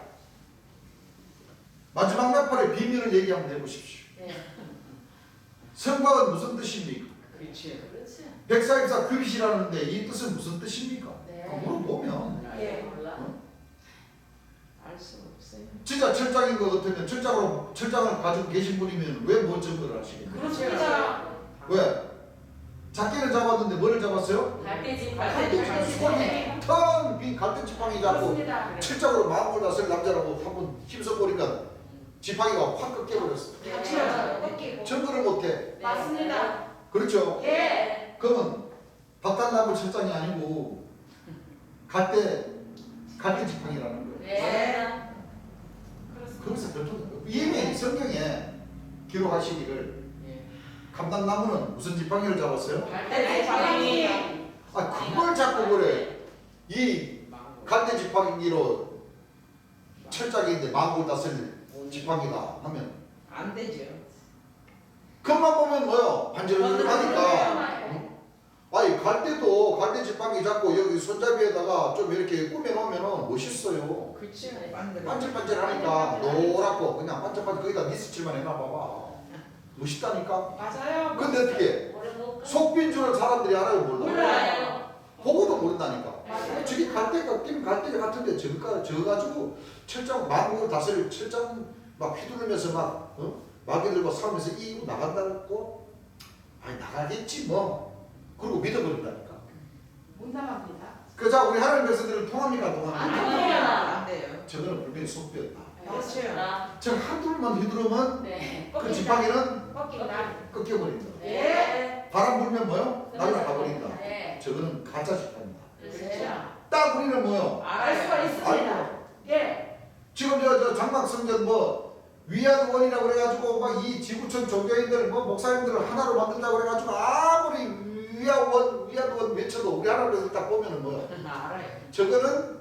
마지막 나팔의 비밀을 얘기 한번 해보십시오. 네. 성곽은 무슨 뜻입니까? 그렇죠. 그렇지. 백사입사 그릇이라는데 이 뜻은 무슨 뜻입니까? 네. 물어보면 예. 몰라. 알 수가 없어요. 진짜 철장인 것 같으면 철장을 가지고 계신 분이면 왜 뭐 증거를 하시겠어요? 그렇습니다. 왜? 작게를 잡았는데 뭐를 잡았어요? 갈대집 갈대집 갈대집. 텅빈 갈대 지팡이 잡고 그렇습니다. 철장으로 마음을 다스릴 남자라고 한번 힘써보니까 지팡이가 확 꺾여버렸어. 같이요. 꺾이고. 증거를 못해. 맞습니다. 그렇죠? 예. 그러면 박단나무 철장이 아니고 갈대 지팡이라는 거예요. 네. 그렇습니다. 거기서 결정. 이미 성경에 기록하시기를 예. 감당나무는 무슨 지팡이를 잡았어요? 갈대집 방이. 아 그걸 잡고 그래. 이 망고. 갈대 지팡이로 철장인데 만국을 다스릴 지팡이다 하면 안 되죠. 그것만 보면 뭐요? 반질반질하니까. 네. 아니 갈대도 갈대 지팡이 잡고 여기 손잡이에다가 좀 이렇게 꾸며놓으면 멋있어요. 그렇죠. 만들어. 반질반질하니까 노랗고 그냥 반짝반짝 거기다 니스칠만 해놔봐봐. 멋있다니까. 맞아요. 근데 어떻게 속빈 줄은 사람들이 알아요 몰라? 몰라요. 보고도 모른다니까. 맞아요. 저기 갈대가 낀 갈대 같은데 저가지고 철장 만국을 다스릴 철장 막 휘두르면서 막 마귀 들고 싸우면서 이기고 나간다고? 아니 나가겠지 뭐. 그리고 믿어버린다니까. 못 나갑니다. 그자 우리 하나님 백성들은 통합니까 통합니까? 안 통해요. 안 돼요. 저거는 분명히 속비였다. 그렇죠. 저 한둘만 휘두르면 네. 그 지팡이는 꺾인다. 꺾여버린다. 네. 바람 불면 뭐요? 날아가버린다. 네. 저거는 가짜 지팡이다. 그렇죠. 딱 우리는 뭐요? 알 수가 알아요. 있습니다. 알고. 예. 지금 저 장막성전 뭐 위안원이라고 그래가지고 막 이 지구촌 종교인들 뭐 목사님들을 하나로 만든다고 그래가지고 아무리 위안원 외쳐도 우리 하나님에서 딱 보면은 뭐요? 알아요. 저거는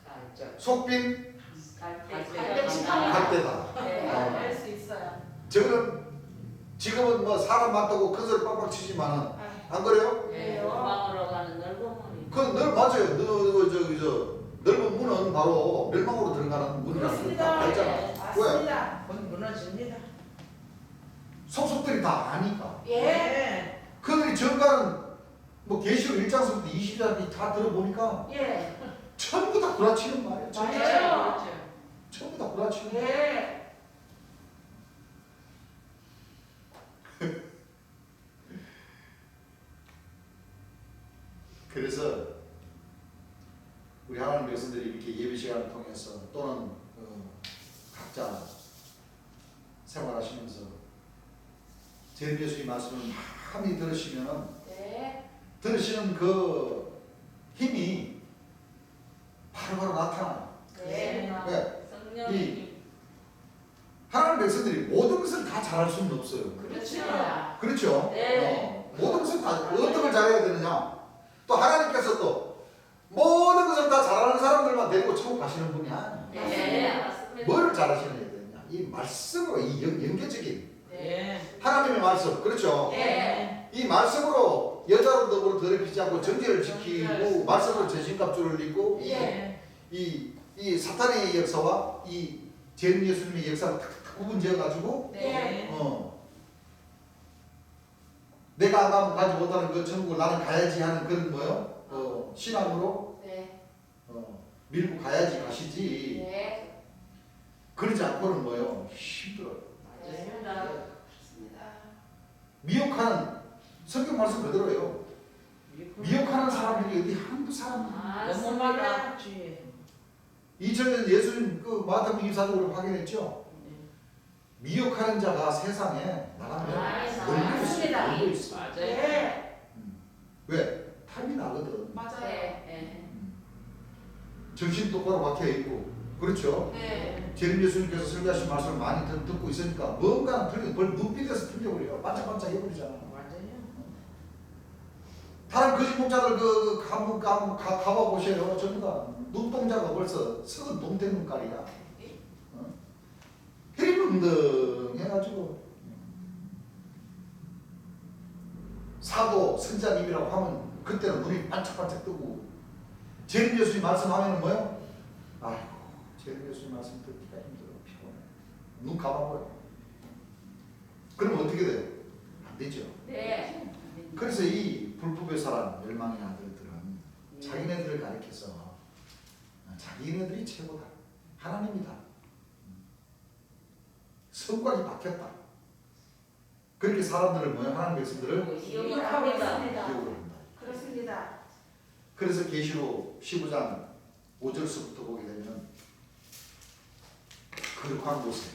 알죠. 속빈 갈대 지팡이. 갈대다. 네. 알 수 있어요. 저거는 지금은 뭐 사람 많다고 큰 소리 빡빡 치지만은 아, 안 그래요? 네. 도망으로 가는 넓은 문이. 그건 늘 맞아요. 저 넓은 문은 바로 멸망으로 들어가는 문이라는 걸 다 그렇습니다. 알잖아. 네. 맞습니다. 곧 무너집니다. 속속들이 다 아니까. 예. 그들이 전가는 뭐 계시록 1장서부터 20장까지 다 들어보니까 예. 전부 다 구라치는 말이에요. 전부, 맞아요. 그렇죠. 전부 다 구라치는 말. 예. 그래서 우리 하나님 백성들이 이렇게 예배 시간을 통해서 또는 각자 생활하시면서 제 예수님 말씀을 많이 들으시면 네. 들으시는 그 힘이 바로바로 나타나요. 네. 네. 성령님. 하나님 백성들이 모든 것을 다 잘할 수는 없어요. 그렇죠. 그렇죠? 네. 모든 것을 다 어떤 걸 잘해야 되느냐? 또 하나님께서 또 모든 것을 다 잘하는 사람들만 데리고 천국 가시는 분이 아니에요. 네. 맞습니다. 뭐를 잘하셔야 되느냐? 이 말씀으로 이 연계적인 예. 하나님의 말씀, 그렇죠? 네. 이 말씀으로 여자로 더불어 더럽히지 않고 정죄를 지키고 말씀으로 죄짐값줄을 잇고 예. 이 사탄의 역사와 이 재림 예수님의 역사를 탁 구분지어 가지고 네. 내가 안 가면 가지 못하는 그 천국을 나는 가야지 하는 그런 뭐요? 신앙으로 네. 밀고 가야지 가시지. 네. 그러지 않고는 뭐요? 힘들어요. 맞습니다. 맞습니다. 미혹하는 성경 말씀 그대로예요. 미혹하는 사람들이 어디 한두 사람. 너무 많아 주위에. 2000년 예수님 그 마태복음 24장으로 확인했죠. 미혹하는 자가 세상에 나가면 놀고 맞습니다. 있어요. 놀고 있어. 맞아요. 네. 왜? 탐이 나거든. 맞아요. 네. 정신 똑바로 박혀 있고. 그렇죠? 네. 재림 예수님께서 설교하신 말씀을 많이 듣고 있으니까 뭔가는 틀려. 뭘 눈빛에서 틀려버려요. 반짝반짝 해버리잖아. 맞아요. 다른 거짓 목자들 가봐보세요. 전부 눈동자가 벌써 썩은 동태 눈깔이야. 흐리멍덩 해가지고 사도 선자님이라고 하면 그때는 눈이 반짝반짝 뜨고 재림 예수님 말씀하면은 뭐요? 아이고 재림 예수님 말씀 듣기가 힘들어 피곤해. 눈 감아버려. 그러면 어떻게 돼요? 안 되죠. 네. 그래서 이 불법의 사람 멸망의 아들들은 자기네들을 가리켜서 자기네들이 최고다. 하나님이다. 성곽이 박혔다. 그렇게 사람들을 뭐요? 하나님 백성들을 미혹하고 있습니다. 미혹을 한다. 그렇습니다. 그래서 계시록 15장 5절서부터 보게 되면 거룩한 곳에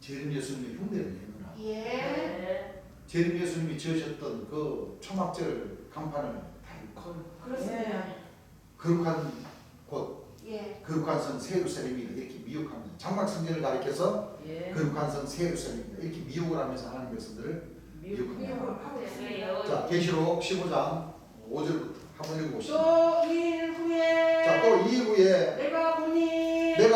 재림 예수님의 흉내를 내느라 예. 네. 재림 예수님이 지으셨던 그 초막절 간판을 다 읽고 그렇습니다. 거룩한 곳, 예. 거룩한 성 세루살렘이다 이렇게 미혹합니다. 장막 성전을 가리켜서 예. 거룩한 성 세루살렘이다 이렇게 미혹을 하면서 하나님 백성들을 미혹을 하고 있습니다. 자 계시록 15장 5절부터 한번 읽어보시죠. 또 2일 후에 자 또 이후에 내가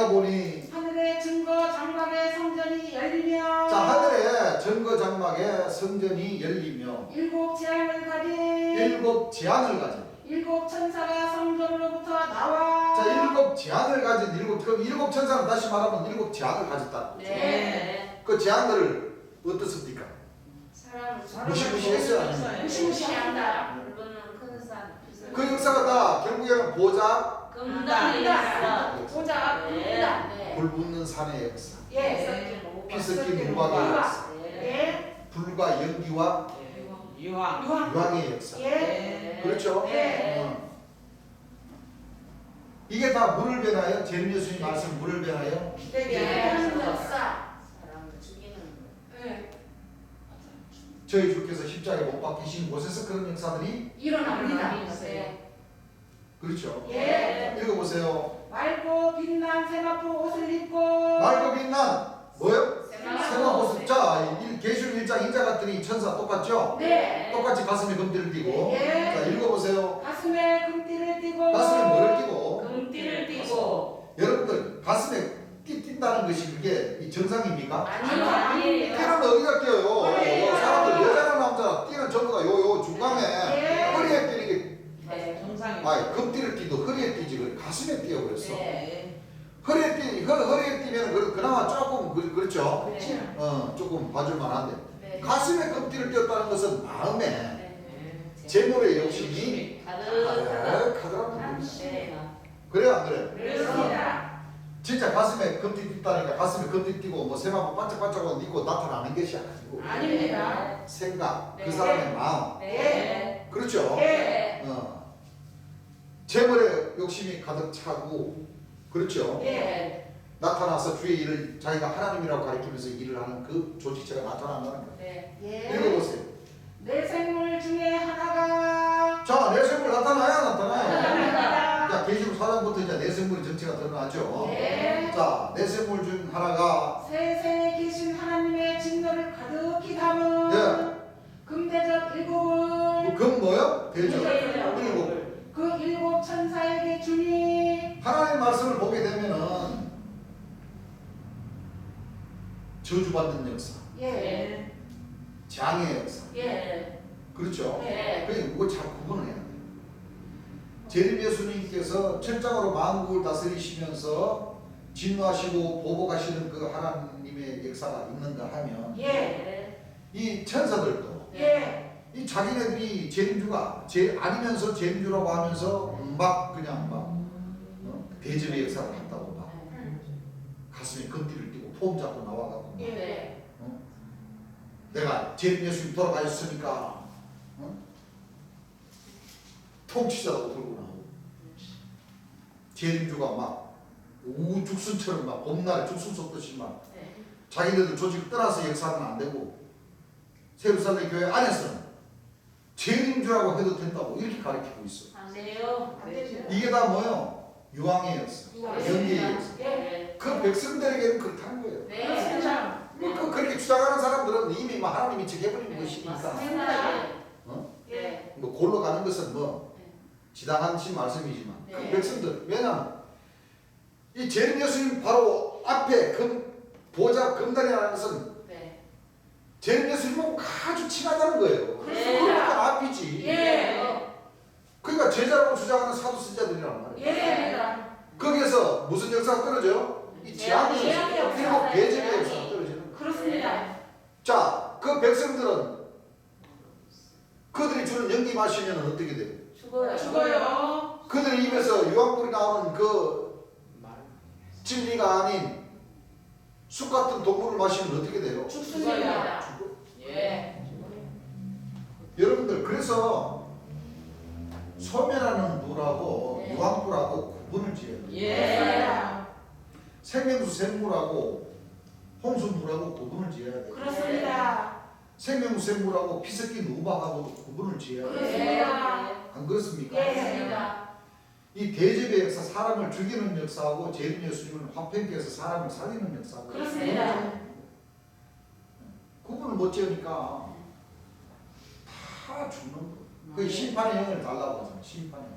보니 하늘의 증거 장막의 성전이 열리며 자 하늘에 증거 장막에 성전이 열리며 일곱 재앙을 가진 일곱 재앙을 가진 일곱 천사가 성전으로부터 나와 자 일곱 재앙을 가진 일곱 천사는 다시 말하면 일곱 재앙을 가졌다. 네. 그 재앙들을 어떻습니까? 사람을 무시무시했어요. 무시무시한다. 부르는 큰 산. 그 역사가 다 결국에는 보자 금단의 역사. 보자 봅니다. 네. 불 붙는 산의 역사, 예. 피 섞인 우박의 역사, 예. 불과 연기와 유황. 유황의 역사. 예. 그렇죠? 네. 이게 다 물을 배나요? 재림 예수님 말씀 물을 배나요? 기대하는 역사. 사람을 죽이는 거. 예. 저희 주께서 십자가에 못 박히신 곳에서 그런 역사들이 일어납니다. 네. 그렇죠? 예. 읽어보세요. 맑고 빛난 세마포 옷을 입고 맑고 빛난 뭐요? 세마포스. 자. 자, 계시록 1장 인자 같더니 천사 똑같죠? 네. 똑같이 가슴에 금띠를 띠고. 예. 자, 읽어보세요. 가슴에 금띠를 띠고 가슴에 뭐를 띠고? 금띠를 띠고. 여러분들 가슴에 띈다는 것이 그게 이 정상입니까? 아니에요. 띠는 어디가 띄어요? 허리에요. 사람들 여자나 남자 띠는 전부 다 요 중간에 예. 허리에 띠는 게 네. 정상이. 아니 금띠를 띠도 허리에 띠지 그래 가슴에 띄어 그랬어. 네. 허리에 띠면 그나마 조금 그렇죠. 네. 조금 봐줄만한데 네. 가슴에 금띠를 띄었다는 것은 마음에 네. 재물의 욕심이 가득하다. 가득하더라는 것이. 네. 그래요 안 그래? 그렇습니다. 진짜 가슴에 금띠 띄다니까 가슴에 금띠 띄고 뭐 세마포 반짝반짝 입고 나타나는 것이 아니고 아닙니다. 생각 그 네. 사람의 마음 네. 그렇죠. 네. 재물의 욕심이 가득 차고 그렇죠. 네. 나타나서 주의 일을 자기가 하나님이라고 가리키면서 일을 하는 그 조직체가 나타난다는 거예요. 네. 예. 읽어보세요. 내 생물 중에 하나가 자, 내생물 나타나요? 나타나요? 나타납니다. 자, 계시록 4장부터 이제 내생물의 정체가 드러나죠. 네. 자, 내생물 중 하나가 세상에 계신 하나님의 진노를 가득히 담은 예. 금대접 일곱을 금 뭐요? 대접 대접. 일곱. 그 일곱 천사에게 주니 하나님의 말씀을 보게 되면은 저주받는 역사, 예. 장의 역사, 예. 그렇죠? 네. 그게 그거 잘 구분을 해야 돼요. 재림 예수님께서 철장으로 만국을 다스리시면서 진노하시고 보복하시는 그 하나님의 역사가 있는가 하면 예. 네. 이 천사들도 예. 이 자기네들이 재림주가 아니면서 재림주라고 하면서 막 그냥 막 대접의 역사를 한다고 막 가슴에 금띠를 띠고 폼 잡고 나와가지고 네. 내가 재림 예수님 돌아가셨으니까 통치자라고 들고 나오고 재림주가 막 우죽순처럼 막 봄날에 죽순 쏟듯이 막 네. 자기네들 조직을 떠나서 역사는 안 되고 세루살렘 교회 안에서는 재림주라고 해도 된다고 이렇게 가르치고 있어. 안 돼요. 안 되죠. 이게 다 뭐요? 유황의 역사, 연기의 역사. 네. 그 백성들에게는 그렇다는 거예요. 네. 그렇습니다. 그렇게 주장하는 사람들은 이미 뭐 하나님이 정해버린 네. 것이니까 맞습니다. 어? 네. 뭐 골로 가는 것은 뭐 네. 지당하신 말씀이지만 그 네. 백성들 왜냐하면 이 재림 예수님 바로 앞에 보좌 금단이라는 것은 네. 재림 예수님하고 아주 친하다는 거예요. 네. 그러니까 앞이지. 예. 그러니까 제자라고 주장하는 사두세자들이란 말이에요. 예. 거기에서 무슨 역사가 떨어져요? 이 지향의 지향의 역사, 역사. 그리고 배제의 역사가 떨어지는 거예요. 그렇습니다. 자, 그 백성들은 그들이 주는 연기 마시면 어떻게 돼요? 죽어요. 죽어요. 그들 입에서 유황불이 나오는 그 진리가 아닌 숲 같은 동물을 마시면 어떻게 돼요? 죽습니다. 죽어. 예. 여러분들 그래서 소멸하는 물하고 네. 유황불하고 구분을 지어야 돼요. 예. 생명수 샘물하고 홍수물하고 구분을 지어야 돼요. 그렇습니다. 생명수 샘물하고 피 섞인 우박하고 구분을 지어야 돼요. 그렇습니다. 안 그렇습니까? 예. 맞습니다. 이 대접의 역사, 사람을 죽이는 역사하고 재림 예수님은 화평교에서 사람을 살리는 역사하고 그렇습니다. 구분을 못 지으니까 다 죽는 거. 그 심판의 영을 달라고 하잖아. 심판의 영.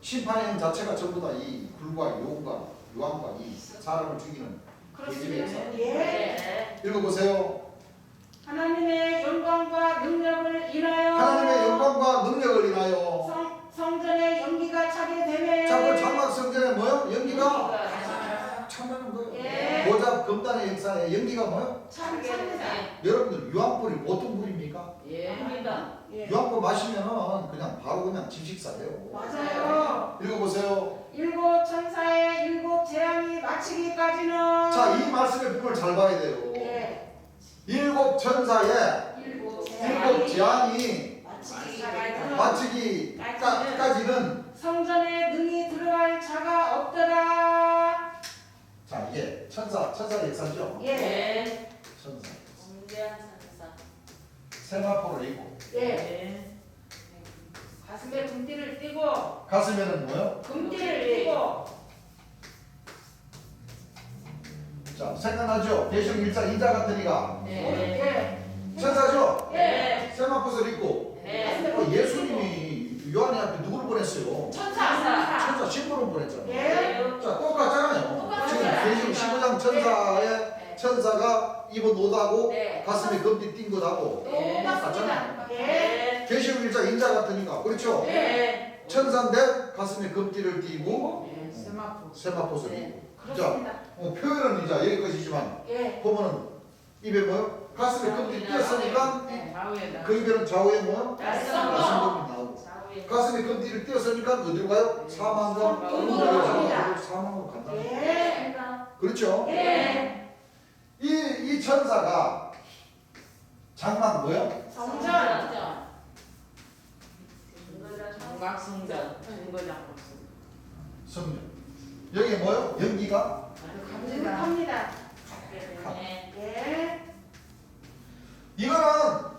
심판의 영 자체가 전부 다 이 불과 유황과 이 사람을 죽이는 대접의 역사. 그렇습니다. 예. 네. 읽어보세요. 하나님의 영광과 능력을 인하여 하나님의 영광과 능력을 인하여 성전의 연기가 차게 되매 자꾸 장막 성전에 뭐요? 연기가 연기가 참나는 거예요. 예. 보잡 금단의 역사에 연기가 뭐요? 찹니다. 여러분들 유황불이 보통 불입니까? 예. 합니다. 예. 유황불 마시면은 그냥 바로 그냥 집식사예요. 맞아요. 읽어보세요. 일곱 천사의 일곱 재앙이 마치기까지는 자, 이 말씀의 부분을 잘 봐야 돼요. 예. 일곱 천사의 일곱 일곱 재앙이 마치기까지는 마치기까지는 성전에 능히 들어갈 자가 없더라. 자, 이게 천사의 역사죠. 예. 네. 천사. 공대한 천사. 세마포를 입고 예. 예. 가슴에 금띠를 띠고 가슴에는 뭐요? 금띠를 띠고 자, 생각나죠? 대중 1장 2자 같은 이가 네. 예. 천사죠? 네. 세마포를 입고 네. 예수님이 요한이 앞에 누구를 보냈어요? 천사. 천사 신부를 보냈잖아요. 예. 자, 똑같잖아요. 똑같아요. 지금 대중 15장 천사의 천사가 입은 옷하고 네. 가슴에 금띠 띈 것하고 똑같습니다. 예. 네. 계시록 1장 인자 같으니까 그렇죠? 네. 천사인데 가슴에 금띠를 띠고 예. 세마포. 세마포를 네. 입고 자, 그렇습니다. 표현은 이제 여기까지지만 예. 보면은 입에 뭐요? 가슴에 금띠 띄었으니까 네. 좌우에다. 그 입에는 좌우에 뭐요? 날성검. 날성검이 나오고 좌우에. 가슴에 금띠를 띄었으니까 어디로 가요? 사망과 음부로 갑니다. 사망으로 간다. 예. 그렇죠? 예. 이 천사가 장막 뭐요? 성전. 정각성전. 증거장법. 성전. 여기 뭐요? 연기가 감사합니다. 네. 예. 이거는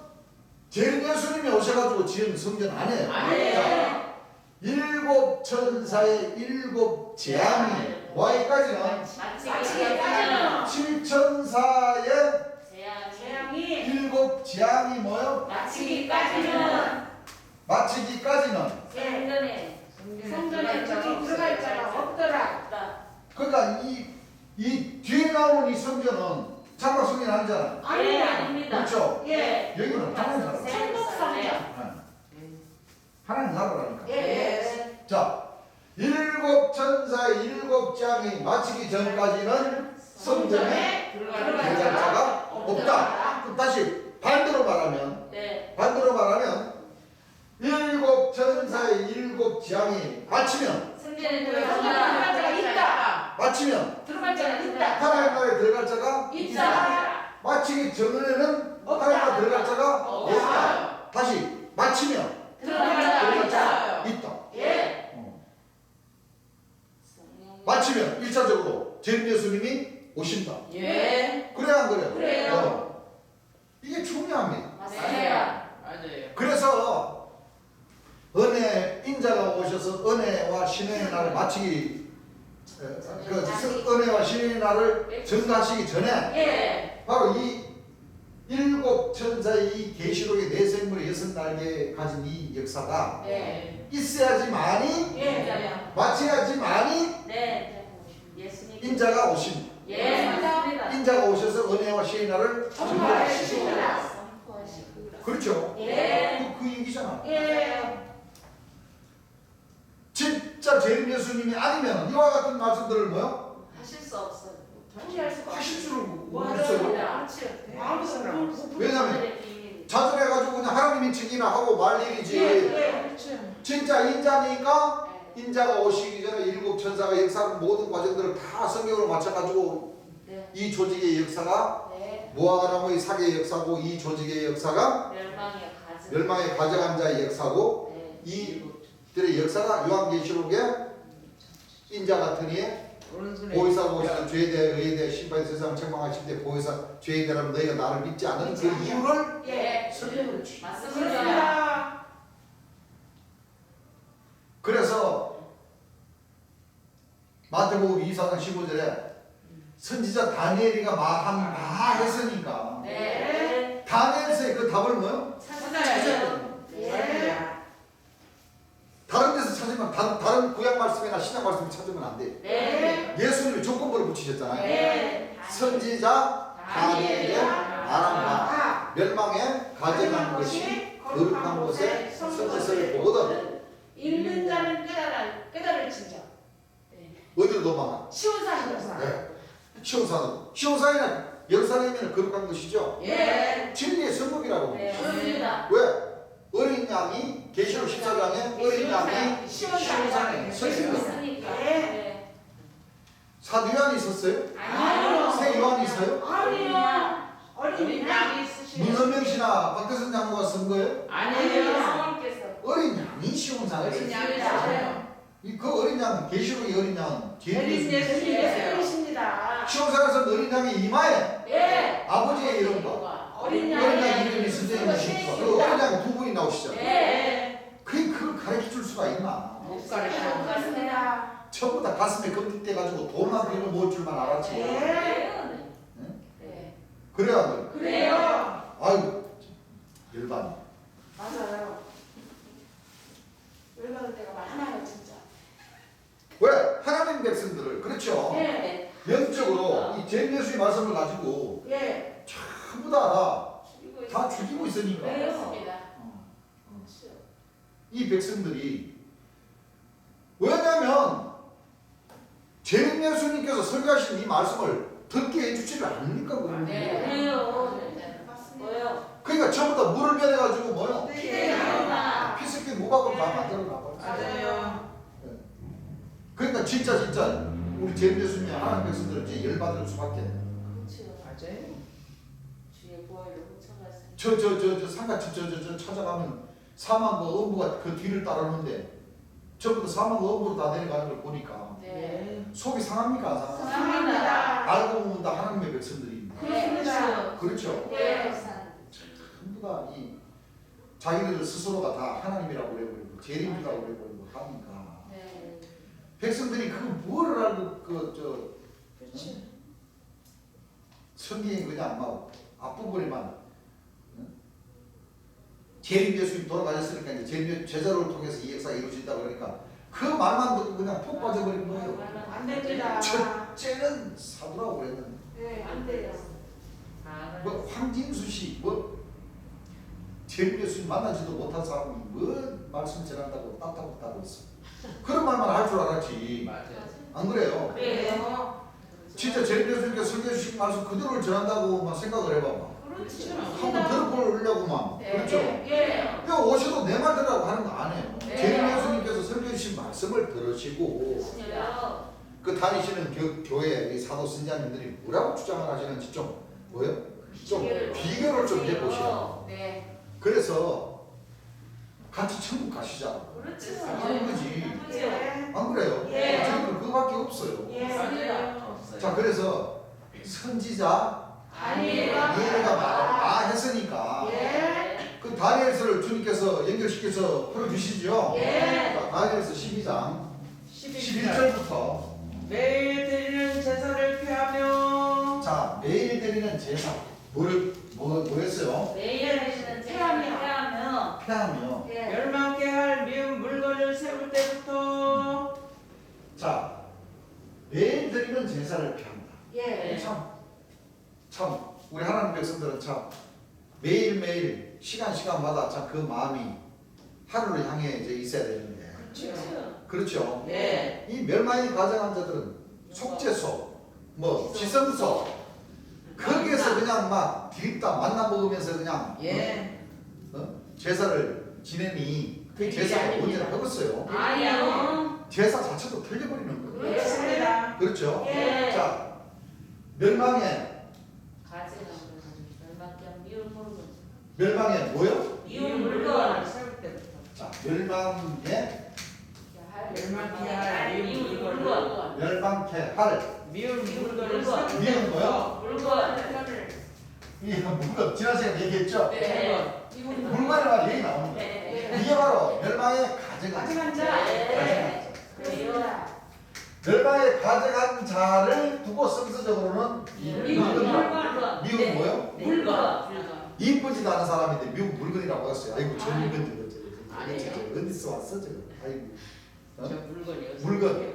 재림 예수님이 오셔가지고 지은 성전 아니에요. 아니에요. 일곱 천사의 일곱 재앙이 와이까지는 마치기까지는 칠천사의 재앙이 일곱 재앙이 뭐요? 마치기까지는 성전에 성전에 능히 들어갈 자가 없더라. 그러니까 이 뒤에 나오는 이 성전은 장막 성전 아니잖아요. 예, 아닙니다. 그렇죠? 예. 여기는 하나님 나라. 천국성전. 하나님 나라라니까. 예. 자, 일곱 천사의 일곱 재앙이 마치기 전까지는 성전에 들어갈 들어갈 자가 없다. 그럼 다시 반대로 말하면 네. 반대로 말하면 일곱 천사의 일곱 지향이 마치면 승전에 들어갈 자가 있다. 마치면 들어갈 자가 있다. 하나님 나라에 들어갈 자가 있다. 마치기 전에는 없다. 하나님 나라에 들어갈 자가 없다. 없다. 다시 마치면 들어갈 자가 있다. 있다. 예. 마치면 1차적으로 제 예수님이 오신다. 예. 그래야 안 그래요? 그래요. 이게 중요합니다. 맞습니다. 맞아요. 그래서 은혜 인자가 오셔서 은혜와 신의 날을 마치기 은혜와 신의 날을 전가하시기 전에 예. 바로 이 일곱 천사의 이 계시록의 네 생물의 여섯 날개 가진 이 역사가 예. 있어야지만이 예. 마쳐야지만이 네. 예수님. 인자가 오십니다. 예, 맞습니다. 인자가 오셔서 은혜와 신의 날을 전가하시고 선포하시고. 그렇죠? 예. 그 얘기잖아. 예. 진짜 제 예수님이 아니면 이와 같은 말씀들을 뭐요? 하실 수 없어요. 통제할 수가 하실 줄을 뭐 모르겠어요. 아무도 왜냐면 하늘의 비밀. 자절해가지고 그냥 하나님이 책이나 하고 말 일이지. 예. 진짜 인자니까 인자가 오시기 전에 일곱 천사가 역사하는 모든 과정들을 다 성경으로 맞춰가지고 네. 이 조직의 역사가 네. 모아가나무의 사계의 역사고 이 조직의 역사가 멸망의 가정. 멸망의 가져간 자의 역사고 네. 이들의 역사가 요한계시록에 인자 같은 이에 오른손에 보혜사가 오셔서 죄에 대해 의에 대해 심판의 세상을 책망하실 때 보혜사 죄에 대하면 너희가 나를 믿지 않는 그 이유를 예. 설명을 주시. 맞습니다. 그렇습니다. 그래서 마태복음 24장 15절에 선지자 다니엘이가 말했으니까 네. 다니엘서의 그 답을 뭐요? 찾아야죠. 예. 다른 데서 찾으면 다른 구약 말씀이나 신약 말씀을 찾으면 안 돼. 네. 예수님이 조건부를 붙이셨잖아요. 네. 선지자 다니엘의 말한 바 멸망에 가져간 것이 거룩한 곳에 선지서를 보거든 읽는 자는 깨달을지죠. 어디로 도망가? 시온산 역사. 네. 시온산은 예루살렘에는 거룩한 것이죠. 예. 진리의 성국이라고. 네. 맞습니다. 왜? 어린 양이 계시록 14장에 어린 양이 시온산에 서 있습니다. 있으니까. 예. 네. 사도 요한이 있었어요? 아니요. 새 요한이 있어요? 아니요. 어린 어린 양이 양이 있으시네. 문선명 씨나 박태선 장로가 쓴 거예요? 아니에요. 성령께서. 어린 양이 시온산에 어린 있어요. 양이 있으세요. 그 어린 양, 계시록의 어린 양은 어린 예수. 예수님이십니다. 시온산에서 어린 양이 이마에 예. 아버지의 이름과 어린 어린 양 양의 이름이 쓰여 있는 것이고 그 어린 양이 두 분이 나오시죠. 예. 그걸 가르쳐 줄 수가 있나? 못 가르쳐. 그렇습니다. 전부 다 가슴에 검짓 떼가지고 돈만 빌면 모을 줄만 알았지. 예. 네. 그래야 돼. 그래요. 아유 열받네. 맞아요. 열받을 때가 많아요, 진짜. 왜? 하나님 백성들을 그렇죠. 예. 영적으로 이 제예수의 말씀을 가지고 예. 전부 다 죽이고 있으니까 그렇습니다. 이 백성들이 왜냐면 제예수님께서 설교하신 이 말씀을 듣게 해주지를 않으니까 그런 네. 거예요. 그래요. 맞습니다. 뭐요? 그러니까 전부 다 물을 변해가지고 뭐요? 기대가 피스키 무박을 다 만들어 놔버렸어요. 맞아요. 그러니까 진짜 우리 제예수님 하나님 백성들은 이제 열받을 수밖에. 그렇죠. 맞아요. 주의 보혈로 훔쳐갔습니다. 저 상가집 저 찾아가면 사망과 음부가 그 뒤를 따르는데 전부 다 사망과 음부로 다 내려가는 걸 보니까 네. 속이 상합니까 안 상합니까? 감사합니다. 알고 보면 다 하나님의 백성들입니다. 그렇습니다. 그렇죠. 네. 전부 다 이 자기들 스스로가 다 하나님이라고 그래버리고 재림이라고 그래버리고 하니까 네. 백성들이 그 뭐를 알고 그렇지. 성경이 그냥 막 앞부분에만 재림 예수님 돌아가셨으니까 이제 재림 제자를 통해서 이 역사가 이루어진다 그러니까 그 말만 듣고 그냥 푹 빠져버린 거예요. 안 됩니다. 첫째는 사도라고 그랬는데 네, 안 돼요. 뭐 황진수 씨 뭐 재림 예수님 만나지도 못한 사람이 뭐 말씀 전한다고 따따붙다고 있어. 그런 말만 할 줄 알았지. 맞아요. 안 그래요? 그래요. 진짜 재림 예수님께서 설교해 주신 말씀 그대로를 전한다고만 생각을 해봐봐. 그렇죠. 한번 들어보려고만. 네. 그렇죠? 예. 이거 오셔도 내 말대라고 하는 거 아니에요. 네. 재림 예수님께서 설교해 주신 말씀을 들으시고 그렇죠. 그 다니시는 교회 이 사도 선자님들이 뭐라고 주장을 하시는지 좀 뭐요? 좀 비교를 좀 해보시라고. 네. 그래서 같이 천국 가시자. 그렇죠. 하는 거지. 그렇죠. 안 그래요? 예. 저희들 그거밖에 없어요. 예. 맞아요. 없어요. 자 그래서 선지자 다니엘과 다니엘과 다 했으니까 예. 그 다니엘서를 주님께서 연결시켜서 풀어주시죠. 예. 자, 다니엘서 12장 11절부터 매일 드리는 제사를 피하며 자 매일 드리는 제사 뭐였어요? 매일 하시는 체험하며 피하며 멸망케 할 미운 물건을 세울 때부터 자 매일 드리는 제사를 피합니다. 예. 참 우리 하나님 백성들은 참 매일매일 시간마다 참 그 마음이 하루를 향해 이제 있어야 되는데 그렇죠. 그렇죠. 네. 이 멸망이 가정한 자들은 속죄소 뭐 지성소 거기에서 그냥 막 디립다 만나 먹으면서 그냥 예. 제사를 지내니 그 그게 제사가 아닙니다. 뭔지를 배웠어요. 아니요. 제사 자체도 틀려버리는 거예요. 그렇습니다. 그렇죠. 예. 자 멸망에 멸망케 미운 물건. 멸망에 뭐요? 미운 물건. 세울 때부터 자 멸망에 멸망케 할 미운 물건 멸망케 할 미운 물건을 물건. 세울 미운 때부터 뭐요? 물건. 이 물건 지난 시간에 얘기했죠. 네. 물건이라는 얘기 나옵니다. 네. 이게 바로 멸망에 가져간 가져간 자. 네. 그래요. 멸망에 가져간 자를 두고 성서적으로는 이 미운 물건 미운 네. 뭐요? 물건. 이쁘지도 않은 사람인데 미운 물건이라고 했어요. 아이고 저 아니. 물건 저거 아니에요. 어디서 왔어 저거. 아이고 저 물건이요. 물건.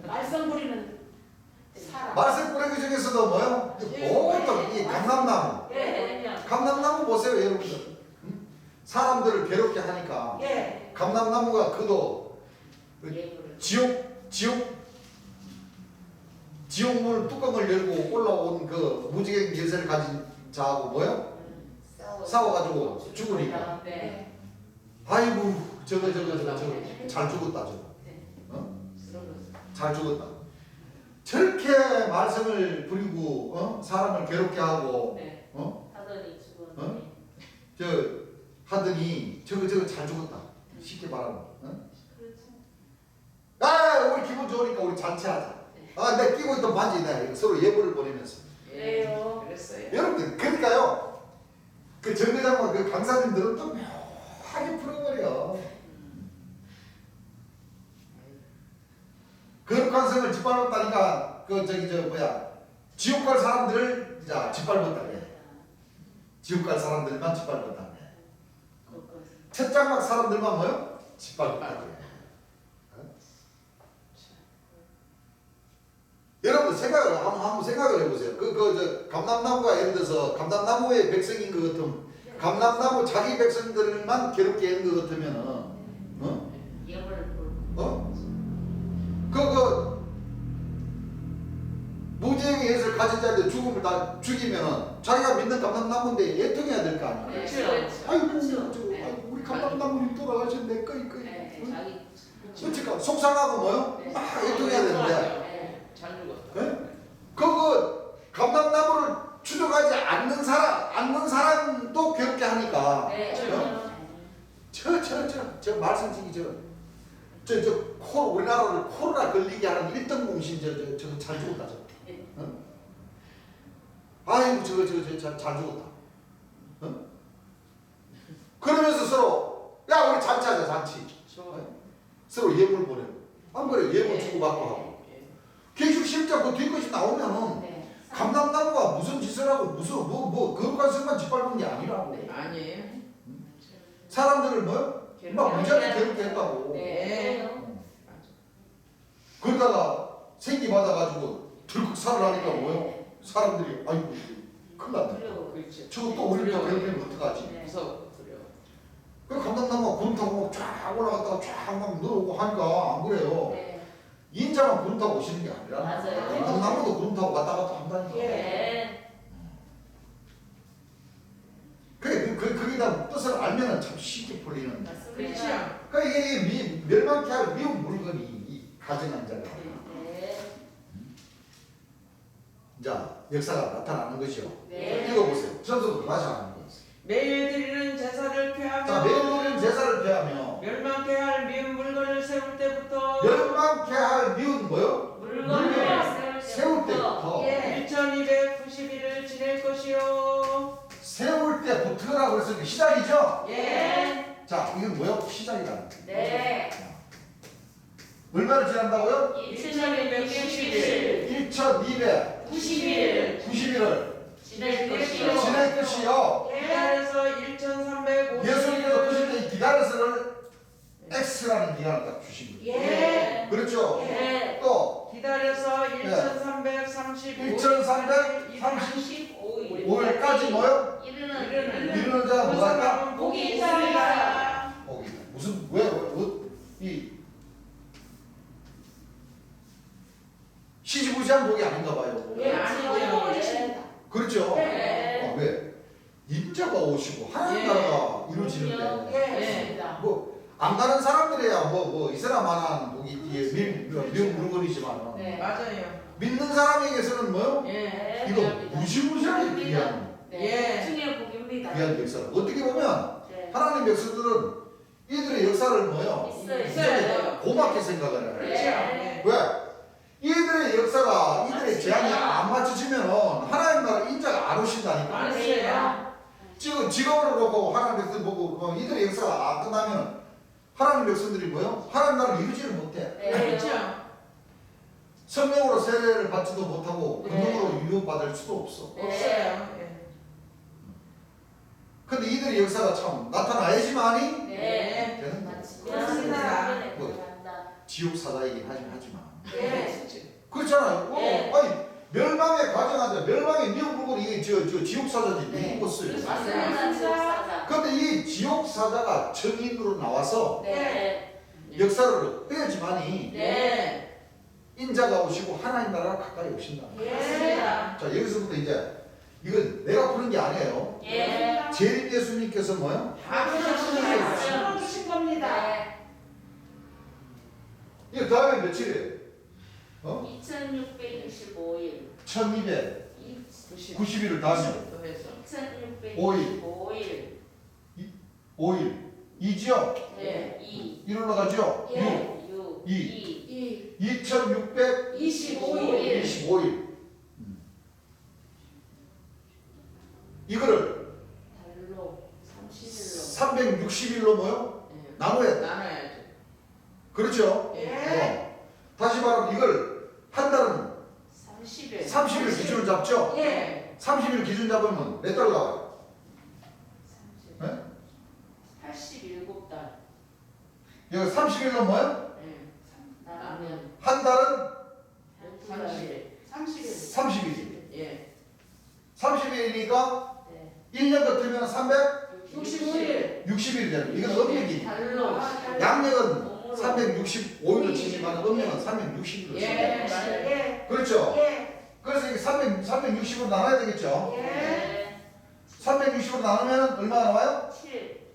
말썽 부리는 사람. 말씀 뿌레기 중에서도 뭐요? 보통 이 감람나무. 네. 감람나무 보세요 여러분들. 응? 사람들을 괴롭게 하니까 예. 감람나무가 그도 예불을. 지옥문 뚜껑을 열고 올라온 그 무지개 열쇠를 가진 자하고 뭐요? 싸워가지고 죽으니까. 네. 아이고 저거 잘 죽었다 저거. 어? 잘 죽었다. 저렇게 말썽을 부리고 사람을 괴롭게 하고 네. 어? 하더니 죽었네. 저 하더니 저거 잘 죽었다. 쉽게 말하면. 그렇죠. 아 우리 기분 좋으니까 우리 잔치하자. 아 내가 끼고 있던 반지 내가 서로 예불을 보내면서. 그래요. 그랬어요. 여러분들 그러니까요. 그 정대장과 그 강사님들은 또 묘하게 풀어버려. 거룩한 성을 짓밟았다니까 그 저기 저 뭐야 지옥 갈 사람들을 자 짓밟았다네. 지옥 갈 사람들만 짓밟았다네. 첫 장막 사람들만 뭐요? 짓밟았다네. 여러분 생각을 한번 생각을 해보세요. 저 감람나무가 예를 들어서 감람나무의 백성인 것 같으면 감람나무 자기 백성들만 괴롭게 하는 것 같으면은 예불을 무지행의 예수를 가진 자인데 죽음을 다 죽이면은 자기가 믿는 감람나무인데 애통해야 될 거 아니야. 네. 아이고 그렇죠. 아이고 우리 감람나무님 돌아가셨네 거이 네. 자기 그러니까 속상하고 뭐요? 네. 막 애통해야 되는데 네. 잘 죽었다. 예? 그거 감람나무를 추적하지 않는 사람도 괴롭게 하니까 네. 저 말씀드리기 우리나라를 코로나 걸리게 하는 1등 공신 저거 잘 죽었다 저거. 어? 아이고 저거 잘 죽었다. 어? 그러면서 서로 야 우리 잔치하자 잔치. 서로 예물 보내고 안 그래 예물 주고받고 하고. 계시록 10장 그 뒤끝이 나오면은 네. 감람나무가 무슨 짓을 하고 무슨 뭐 거룩한 성만 짓밟은 게 아니라고. 아니에요. 사람들을 뭐? 막 무지하게 괴롭게 했다고. 네. 그러다가 생기 받아가지고 들국살을 하니까 뭐요? 사람들이 아이고 큰일 났네. 그렇지. 저거 또 우리 또 괴롭히면 어떡하지? 네. 무서워. 두려워. 그 감람나무가 구름 타고 쫙 올라갔다가 쫙 막 내려오고 하니까 안 그래요? 네. 인자만 구름 타고 오시는 게 아니라 맞아요. 감람나무도 구름 타고 왔다 갔다 한다니까. 네. 가면은 참 쉽게 풀리는. 맞습니다. 그렇죠. 그러니까 이게 멸망케 할 미운 물건이 이 가정한 자가. 네. 자, 역사가 나타나는 것이요. 네. 읽어보세요. 전서도 다시 하는 거예요. 매일 드리는 제사를 피하며 자, 매일 드리는 제사를 피하며 멸망케 할 미운 물건을 세울 때부터 멸망케 할 미운 뭐요? 물건을 세울 때부터. 예. 1290일을 지낼 것이요. 세울 때부터라고 해서 시작이죠? 예. 자, 이건 뭐요? 시작이라는 거예요. 네. 얼마를 지난다고요? 2290일 1290일을 지낼 것이요. 지낼 것이요. 기다려서 1350일 예수님께서 90일 기다려서를 X라는 기간을 딱 주신 거예요. 예. 그렇죠? 네. 또 기다려서 1335일 1335 5일까지 뭐요? 이르는 이르는 자가 뭐가 있다? 사람은 복이 있습니다. 무슨 이 시지부지한 복이 아닌가 봐요. 예. 아니죠. 주십니다. 그렇죠? 네. 왜? 인자가 오시고 하나님 예. 나라가 이루어지는데 예. 뭐 안 가는 사람들이야 뭐 있으나 마나한 복이 뒤에 미운 물건이지만 네. 맞아요. 믿는 사람에게서는 뭐요? 예. 이거 무시무시하게 귀한 예. 중의 복입니다. 귀한 역사. 어떻게 보면 네. 하나님 백성들은 이들의 역사를 뭐요? 있어요. 고맙게 생각을 해요. 그렇죠. 네. 왜? 이들의 역사가 이들의 재앙이 안 맞춰지면 하나님 나라 인자가 안 오신다니까. 맞아요. 지금 직업으로 보고 하나님 백성 보고 뭐 이들의 역사가 안 끝나면 하나님 백성들이 뭐요? 하나님 나라를 이루지를 못해. 네. 그렇죠. 성령으로 세례를 받지도 못하고 네. 권능으로 유혹받을 수도 없어. 네. 없어요. 예. 근데 이들의 역사가 참 나타나야지만이 네. 되는 거야. 맞습니다. 뭐, 지옥 사자이긴 하지만 예. 그렇잖아요. 네. 아니 멸망의 과정하자 멸망의 미혹 물건 이게 저 지옥 사자지 네. 누구 것을? 맞습니다. 지옥사자. 그런데 이 지옥 사자가 정인으로 나와서 네. 역사를 해야지만이 네. 인자가 오시고 하나님 나라가 가까이 오신다. 맞습니다. 자 여기서부터 이제 이건 내가 푸는 게 아니에요. 예. 재림 예수님께서 뭐요? 다 풀어주셨어요. 풀어주신 겁니다. 네. 이거 다음에 며칠이에요? 2625일. 1290일을 다음에 또 해서. 2625일. 5일 2지요? 네. 2. 일로 가죠? 예. 6. 이. 2. 2625일 25일 이거를 달로 30일로. 360일로 뭐요? 예. 나눠야 돼. 나눠야죠. 그렇죠? 예. 다시 말하면 이걸 한 달은 30일. 30일 기준을 잡죠? 예. 30일 기준 잡으면 몇 달 나와요? 30일. 네? 87달. 여기 30일로 뭐요? 예. 나가면 한 달은 30일. 30일. 30일 예. 30일이니까 네. 1년 같으면 65일. 360일 되는 거예요. 이건 음력이 달로. 양력은 365일로 치지만 음력은 360일로 예. 쳐요. 맞아요. 예. 그렇죠? 예. 그래서 이게 360으로 나눠야 되겠죠? 예. 네. 360으로 나누면 얼마가 나와요? 7.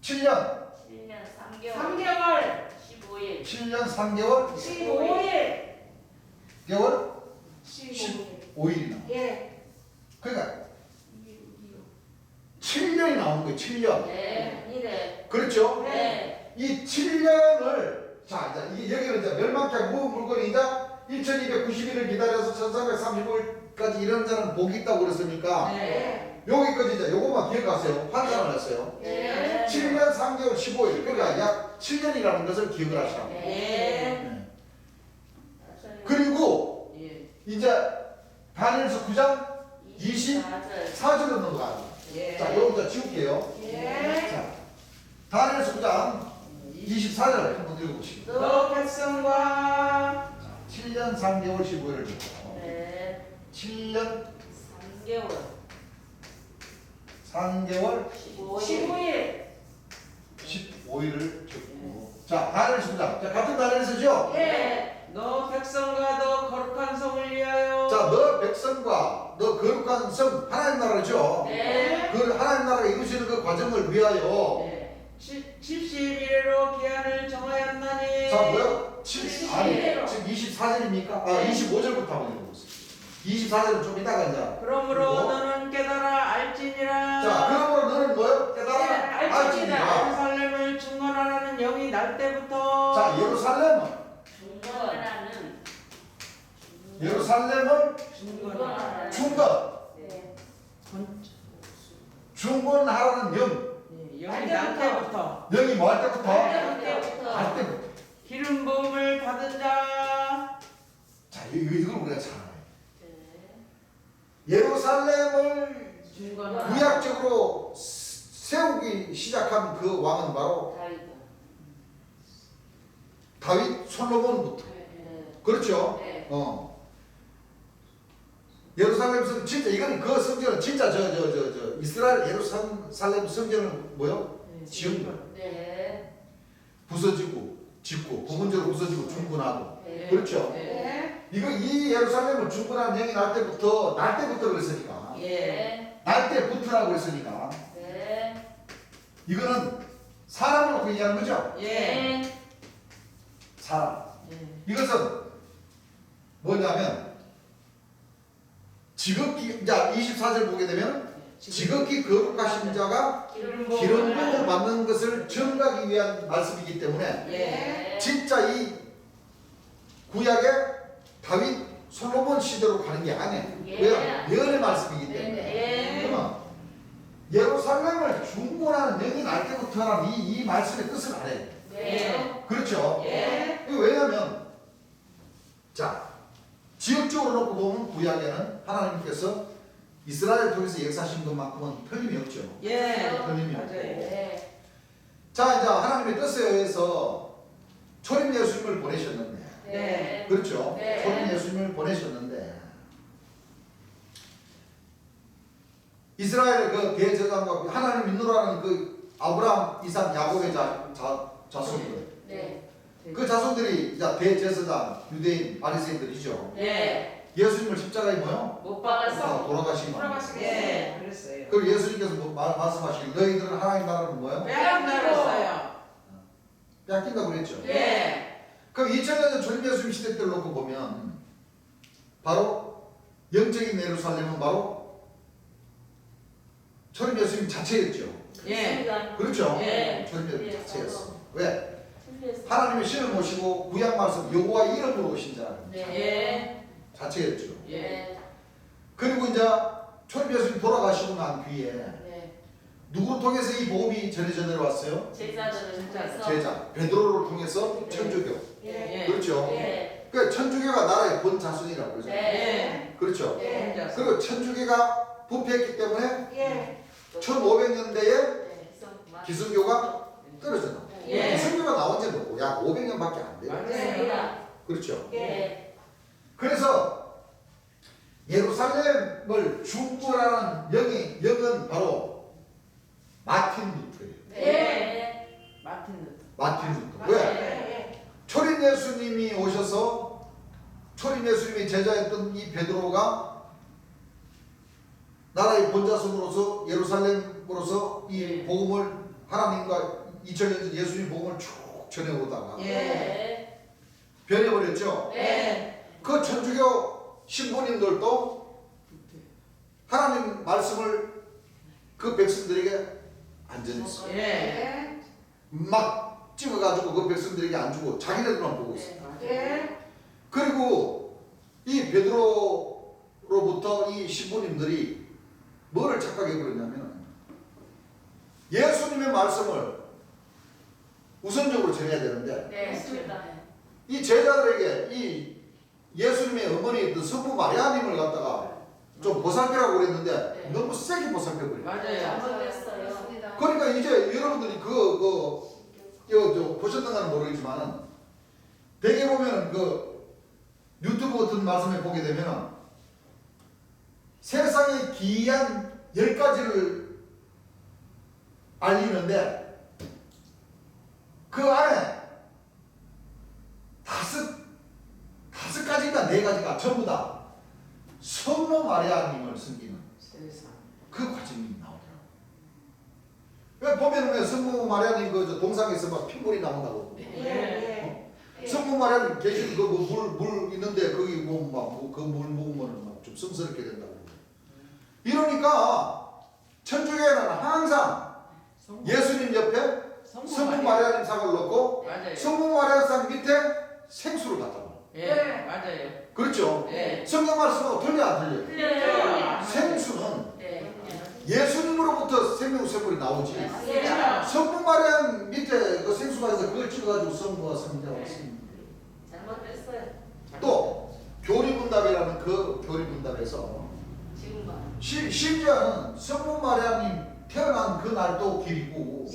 7년 7년 3개월. 3개월. 15일. 7년 3개월 15일. 개월 15일. 5일이나 예. 그러니까 7년이 나오는 거예요. 7년 네. 이래. 그렇죠? 네. 이 7년을 자 이제 여기는 이제 멸망케 무은 물건이 이제 1290일을 기다려서 1335일까지 이런 자는 복이 있다고 그랬으니까 네. 여기까지 이제 요것만 기억하세요. 환산을 했어요. 네. 7년 3개월 15일 그러니까 약 7년이라는 것을 기억을 하시라고. 네. 네. 그리고 예. 이제 다니엘서 9장 24절. 4절로 넘어가요. 예. 자, 요거 지울게요. 예. 자, 다니엘서 9장 24절 한번 읽어보시고. 너 백성과 7년 3개월 15일을 듣고 네. 7년 3개월. 3개월 15일. 15일. 15일을 듣고 자, 다니엘서 9장. 자, 같은 다니엘서죠? 네. 너 백성과 너 거룩한 성을 위하여. 자, 너 백성과 너 거룩한 성 하나님 나라죠. 네. 그 하나님 나라가 이루시는 그 과정을 위하여. 네. 70일로 기한을 정하였나니. 자, 뭐요? 아니, 71회로. 지금 24절입니까? 아, 네. 25절부터 한번 읽어보세요. 24절은 좀 이따가 이제. 그러므로 그리고 너는 깨달아 알지니라. 자, 그러므로 너는 뭐요? 깨달아 네, 알지니라. 예루살렘을 중건하라는 영이 날 때부터. 자, 예루살렘은 중건하는 중건하라. 중건, 네. 중건하라는 영. 영이 날 때부터. 영이 뭐 할 때부터? 할 때부터. 할 때부터. 기름 부음을 받은 자. 자, 이걸 우리가 잘 알아요. 네. 예루살렘을 중건하라. 구약적으로 세우기 시작한 그 왕은 바로 다윗 솔로몬부터. 네. 그렇죠? 네. 예루살렘 성 진짜 이건 그 성전은 진짜 저 이스라엘 예루살렘 성전은 뭐요? 지은 거. 네. 부서지고 짓고 부분적으로 부서지고 중건하고. 네. 그렇죠? 네. 이거 이 예루살렘을 중건한 영이 날 때부터 그랬으니까. 네. 날 때부터라고 그랬으니까 네. 이거는 사람을 놓고 얘기하는 거죠? 네. 사람. 이것은 뭐냐면 지극히 이제 24절 보게 되면 지극히 거룩하신 자가 기름 기름 부음을 받는 것을 증가하기 위한 말씀이기 때문에 네. 진짜 이 구약의 다윗 솔로몬 시대로 가는 게 아니에요. 예. 왜요? 예언의 말씀이기 때문에. 네. 그러면 예루살렘을 중건하는 영이 날 때부터라는 이 말씀의 뜻을 알아요. 네. 그렇죠? 네. 왜냐하면 자 지역적으로 놓고 보면 구약에는 하나님께서 이스라엘 통해서 역사하신 것만큼은 틀림이 없죠. 예. 틀림이 없고. 네. 자 이제 하나님의 뜻에 의해서 초림 예수님을 보내셨는데 네. 그렇죠? 네. 초림 예수님을 보내셨는데 이스라엘의 그 대제사장과 하나님 믿노라는 그 아브라함, 이삭, 야곱의 자손들 네. 그 자손들이 이제 대제사장, 유대인, 바리새인들이죠. 네. 예수님을 십자가에 뭐요? 못 박아서 돌아가신 거. 예. 그랬어요. 그 예수님께서 말씀하시길 너희들은 하나님 나라는 뭐요? 빼앗나랬어요. 뺏긴다고 그랬죠. 예. 그럼 2000년 전 초림 예수님 시대 때를 놓고 보면 바로 영적인 예루살렘은 바로 초림 예수님 자체였죠. 예. 그렇죠? 네. 초림 예수님 네. 자체였어. 왜? 틀렸어. 하나님의 신을 모시고 구약 말씀 여호와 이름으로 오신 자 네. 자체였죠. 예. 네. 그리고 이제 초림 예수님 돌아가시고 난 뒤에 네. 누구를 통해서 이 복음이 전해져 내려왔어요? 제자들을 통해서. 제자 베드로를 통해서 네. 천주교. 예. 그렇죠? 네. 그 천주교가 나라의 본 자손이라고 그러죠. 네. 그렇죠? 네. 그리고 천주교가 부패했기 때문에 예. 1500년대에 네. 기승교가 떨어졌나? 예. 기승교가 나온 지는 뭐고 약 500년밖에 안 돼요. 맞아요. 그렇죠? 네. 그래서 예루살렘을 중건하는 영은 바로 마틴 루터예요. 네. 마틴 루터. 마틴 루터. 맞아요. 왜? 초림 예수님이 오셔서 초림 예수님이 제자였던 이 베드로가 나라의 본자손으로서 예루살렘으로서 이 복음을 하나님과 2000년 전 예수님 복음을 쭉 전해오다가 네. 변해버렸죠. 네. 그 천주교 신부님들도 하나님 말씀을 그 백성들에게 안 전했어요. 예. 예. 막 찍어가지고 그 백성들에게 안 주고 자기네들만 보고 있어요. 예. 그리고 이 베드로로부터 이 신부님들이 뭐를 착각해 버렸냐면 예수님의 말씀을 우선적으로 전해야 되는데 네. 맞습니다. 이 제자들에게 이 예수님의 어머니였던 성부 마리아님을 갖다가 좀 보살피라고 그랬는데 네. 너무 세게 보살펴버려요. 맞아요. 잘못했어요. 그러니까 이제 여러분들이 저 보셨는가는 모르겠지만은 대개 보면은 그 유튜브 같은 말씀에 보게 되면은 세상의 기이한 10가지를 알리는데 그 안에 일단 네 가지가 전부 다 성모 마리아님을 섬기는 세상. 그 과정이 나오더라고요. 왜 보면은 왜 성모 마리아님 그 동상에서 막 핏물이 나온다고. 예. 성모 마리아님 계신 물 있는데 거기 뭐막그물 먹으면 막 좀 성스럽게 된다고. 이러니까 천주교회는 항상 예수님 옆에 성모 마리아님 상을 놓고 맞아요. 성모 마리아 상 밑에 생수를 갖다 놔. 예, 맞아요. 그렇죠? 예. 성경 말씀하고 틀려 안 틀려? 틀려요. 생수는 네. 예수님으로부터 생명샘물이 나오지. 네. 성모 마리아 밑에 그 생수가 있어 그걸 찍어가지고 성부와 성자와 씀. 잘못됐어요. 또 교리분답이라는 그 교리분답에서 지금만. 심지어는 성모 마리아님 태어난 그 날도 길이고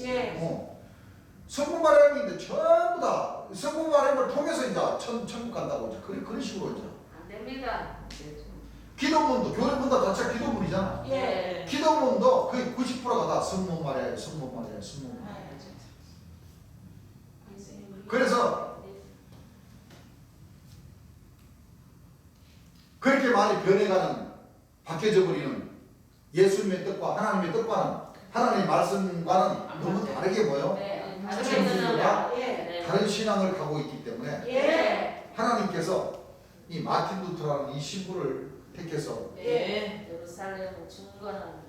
성모 마리아님인데 전부 다 성모 마리아님을 통해서 이제 천국 간다고 이제 그런 식으로 이제 안 됩니다. 기도문도 교리분답 자체가 기도문이잖아. 예. 기도문도 거의 90%가 다 성모 마리아예요. 성모 마리아, 성모 마리아. 그래서 그렇게 많이 변해가는 바뀌어져 버리는 예수님의 뜻과 하나님의 뜻과는 하나님의 말씀과는 너무 다르게 뭐요? 네. 천주교가 네. 다른 신앙을 가고 있기 때문에 예. 하나님께서 이 마틴 루터라는 이 신부를 택해서 예. 예루살렘을 중건하는.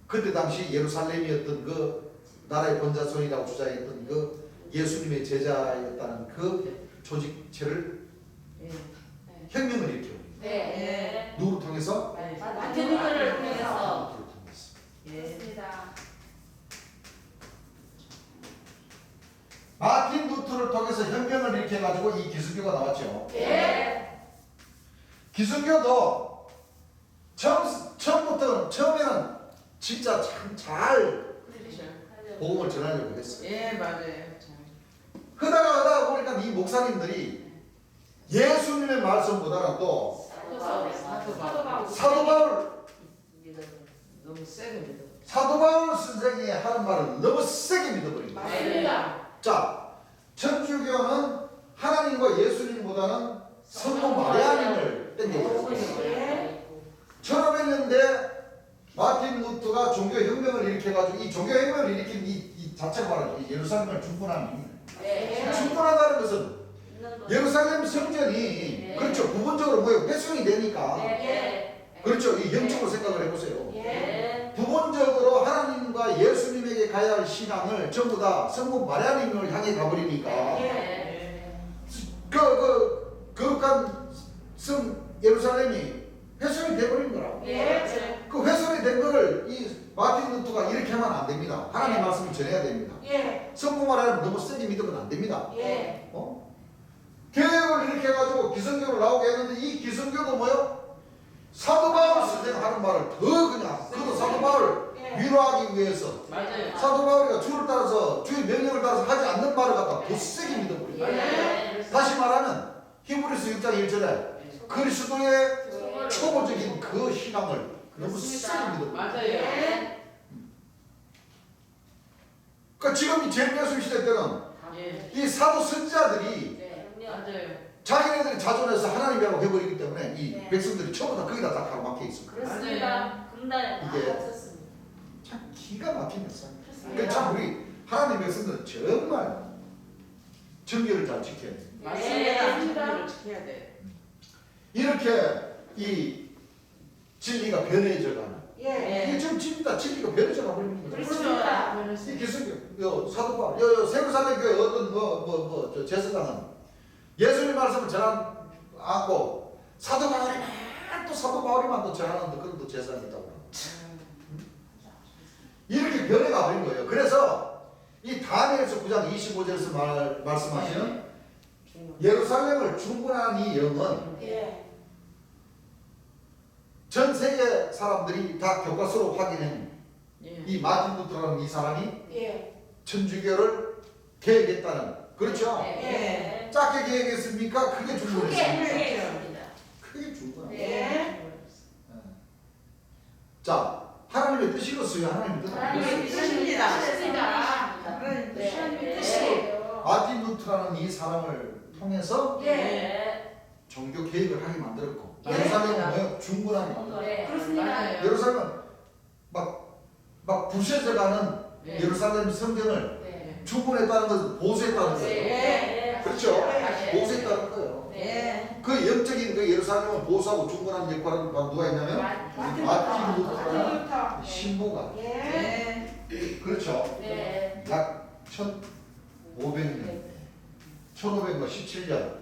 그때 당시 예루살렘이었던 그 나라의 번자손이라고 주장했던 그 예수님의 제자였다는 그 조직체를 혁명을 일으켜요. 네. 누구를 통해서? 마틴 루터를 통해서. 루터를 통해서. 그렇습니다. 마틴 루터를 통해서 혁명을 일으켜가지고 이 기독교가 나왔죠. 예. 기독교도 처음에는 진짜 참 잘 복음을 전하려고 했어요. 예, 맞아요. 하다가 보니까 이 목사님들이 예수님의 말씀보다는 또 사도 바울 너무 세게 믿어. 사도 바울 선생이 하는 말을 너무 세게 믿어버린 거예요. 맞습니다. 자, 천주교는 하나님과 예수님보다는 성모 마리아님을 땡겨요. 처음에는데 마틴 루터가 종교혁명을 일으켜가지고 이 종교혁명을 일으킨 이 자체가 바로 이 예루살렘을 중건하는 네. 중건하다는 것은 예루살렘 성전이 그렇죠 부분적으로 뭐예요 훼손이 되니까 그렇죠 이 영적으로 생각을 해보세요. 네. 부분적으로 하나님과 예수님에게 가야 할 신앙을 전부 다 성모 마리아님을 향해 가버리니까 거룩한 성 예루살렘이 훼손이 돼버린 거라고. 그 훼손이 된 거를 이 마틴 루터가 이렇게 하면 안 됩니다. 하나님 말씀을 전해야 됩니다. 성모 마리아를 너무 세게 믿으면 안 됩니다. 교회를 이렇게 해가지고 기성교를 나오게 했는데 이 기성교도 뭐요? 사도 바울 선생 하는 말을 더 그냥 그도 사도 바울 위로하기 위해서 맞아요. 사도 바울이가 주를 따라서 주의 명령을 따라서 하지 않는 말을 갖다 더 세게 믿어버려요. 다시 말하면 히브리서 6장 1절에 그리스도의 초보적인 그 신앙을 너무 세게 믿어버려요. 맞아요. 그러니까 지금 이 제르미야 시대 때는 예, 이 사도 선지자들이 맞아요. 자기네들이 자존해서 하나님이라고 해버리기 때문에 이 네. 백성들이 전부 다 거기다 다 가로막혀 있습니다. 그렇습니다. 금단에 다 이게 없었습니다. 참 기가 막힌 역사입니다. 그렇습니다. 그러니까 참 우리 하나님 백성들은 정말 정결을 잘 지켜야 돼요. 맞습니다. 정도를 지켜야 돼. 이렇게 이 진리가 변해져가는 이게 지금 진리가 변해져가 버리는 거죠. 그렇죠. 이 기성교, 사도 바울, 세루살렘 교회 어떤 저 제사장은 예수님 말씀을 전하고 사도 바울이만 또 전하는 그런 또 제사장이 있다고. 이렇게 변해가 버린 거예요. 그래서 이 다니엘서 9장 25절에서 말씀하시는 예루살렘을 중건한 이 영은 전 세계 사람들이 다 교과서로 확인한 이 마틴 루터라는 이 사람이 천주교를 계획했다는 그렇죠? 작게 계획했습니까? 크게 중건했습니까? 크게 중건. 자, 하나님의 뜻이로서요. 하나님의 뜻. 하나님의 뜻입니다. 마틴 루터라는 이 사람을 통해서 예. 종교 계획을 하게 만들었고 예. 예루살렘은 뭐예요? 중건하게 만들었고 네. 그렇습니다. 맞아요. 예루살렘은 막 부셔져가는 네. 예루살렘 성전을 네. 중건했다는 것은 보수했다는 거예요. 네. 그렇죠? 네. 보수했다는 거예요. 네. 그 영적인 그 예루살렘을 보수하고 중건하는 역할을 누가 했냐면 마틴 마틴 루터. 루터라는 루터. 신부가 예. 네. 그렇죠. 네. 약 1500년 1517년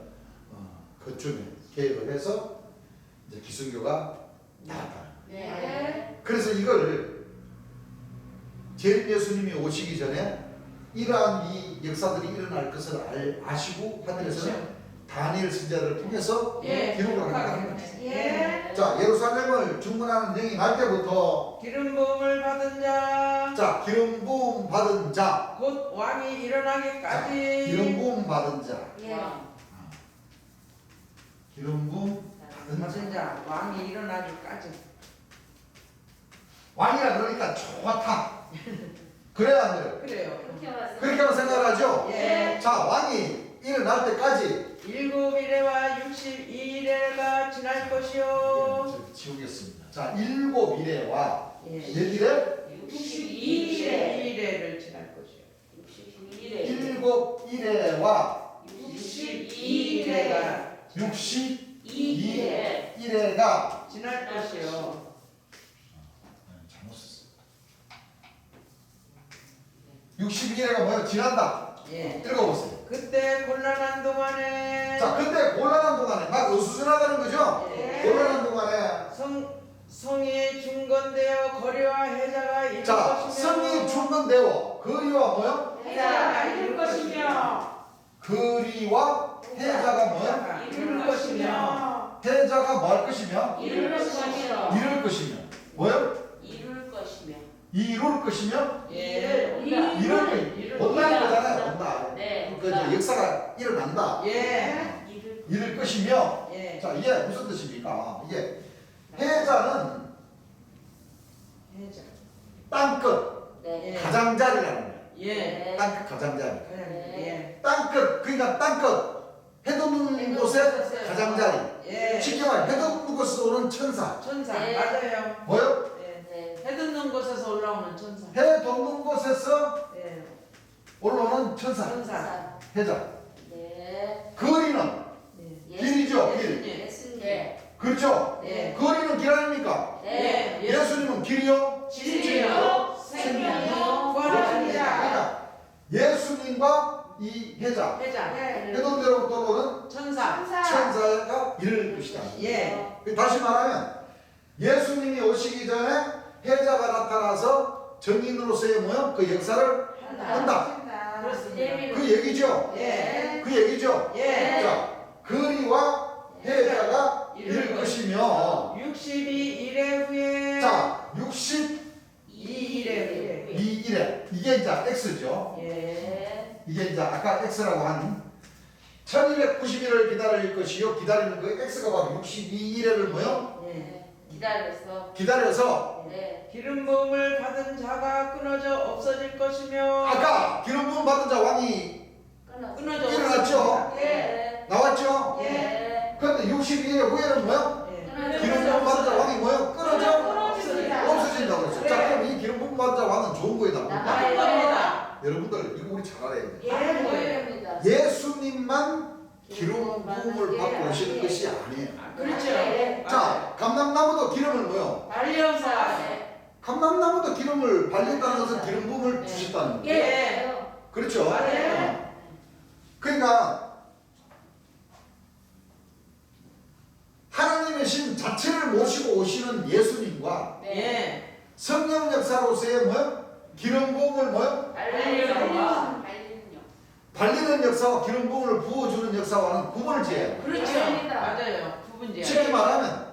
그쯤에 계획을 해서 이제 기승교가 나왔다. 네. 그래서 이걸 예수님이 오시기 전에 이러한 이 역사들이 일어날 것을 아시고 하늘에서는 다니엘 선지자를 통해서 예. 기록을 한다는 거죠. 예. 자, 예루살렘을 중건하는 영이 날 때부터 기름 부음을 받은 자, 자, 기름 부음 받은 자, 곧 왕이 일어나기까지. 기름 부음 받은 자, 예. 기름 부음 받은 자. 받은 자, 왕이 일어나기까지. 왕이라 그러니까 좋다. 그래야 안 그래요? 그래요. 그렇게 말씀. 그렇게 생각을 하죠? 예. 자, 왕이 일어날 때까지 7일에와 62일에가 지날 것이요. 지우겠습니다. 자, 7일에와 예. 몇 일에? 62일에. 62일에를 지날 것이요. 62일에. 7일에와 62일에. 62일에가 2일에. 지날 것이요. 잘못 썼어. 62일에가 뭐예요? 지난다. 예. 읽어보세요. 그때 곤란한 동안에 자, 근데 곤란한 동안에 막 어수선하다는 거죠? 예. 곤란한 동안에 성이 중건되어 거리와 해자가 이룰 자, 것이며 성이 중건되어 거리와 뭐요? 해자가 이룰 것이며 거리와 해자가 뭐요? 해자가 이룰 것이며 해자가 뭐 할 것이며? 이룰 것이며. 이룰 것이며 뭐요? 이룰 것이며. 이룰 것이며 예. 이룰 온다는 거잖아요. 온다. 네. 그 이제 역사가 일어난다. 예. 이룰. 이룰 것이며 예. 자, 이게 무슨 뜻입니까? 이게 해자는 해자. 땅끝 네. 예. 가장자리라는 거예요. 예. 네. 땅끝 가장자리. 그냥 예. 땅끝 그러니까 땅끝 해돋는 곳에 가장자리. 예. 쉽게 말해 해돋는 곳에서 오는 천사. 천사 네. 맞아요. 뭐요? 예. 네. 해 돋는 곳에서 올라오는 천사. 해돋는 곳에서 예. 올라오는 천사. 천사. 해자. 네. 거리는 예. 길이죠. 길. 예수님. 예수님. 네. 그렇죠? 예. 거리는 길 아닙니까? 네. 예수님은 길이요. 진리요 생명이요 부활하십니다. 그러니까 예수님과 이 해자 해자. 예. 해돋대로부터 오는 천사. 천사가 이를 것이다. 예. 다시 말하면 예수님이 오시기 전에 해자가 나타나서 정인으로서의 뭐요? 그 역사를 한다. 그렇습니다. 그 얘기죠. 예. 그 얘기죠. 예. 자, 거리와 해자가 이를 것이며 62일에 후에 자, 62일에 2일에 후에 이게 이제 X죠. 네. 이게 이제 아까 X라고 한 1290일을 기다릴 것이요. 기다리는 그 X가 바로 62일을 뭐요? 예. 네. 기다려서. 기다려서 네. 기름 부음을 받은 자가 끊어져 없어질 것이며 아까 기름 부음 받은 자 왕이 끊어져 일어났죠? 네. 나왔죠? 네. 그런데 62일 후에는 뭐요? 예. 기름 부음 받은 자 왕이 뭐요? 끊어져 끊어집니다. 없어진다고 그랬어요. 자, 그럼 이 기름 부음 받은 자 왕은 좋은 거에 나쁜다. 나가야 겁니다. 여러분들 이거 우리 잘 알아야 돼. 됩니다. 예수님만 기름 부음을 받고 오시는 것이 아니에요. 그렇죠. 네. 자, 감람나무도 기름을 뭐요? 발려서 네. 감람나무도 기름을 발렸다는 것은 기름 부음을 네. 주셨다는 거예요. 예. 그렇죠? 맞아요. 그러니까 하나님의 신 자체를 모시고 오시는 예수님과 예. 성령 역사로서의 뭐요? 기름 부음을 뭐요? 발리는요. 발리는 역사와 기름 부음을 부어주는 역사와는 구분을 지어야 돼요. 그렇죠. 맞습니다. 맞아요. 구분제. 쉽게 말하면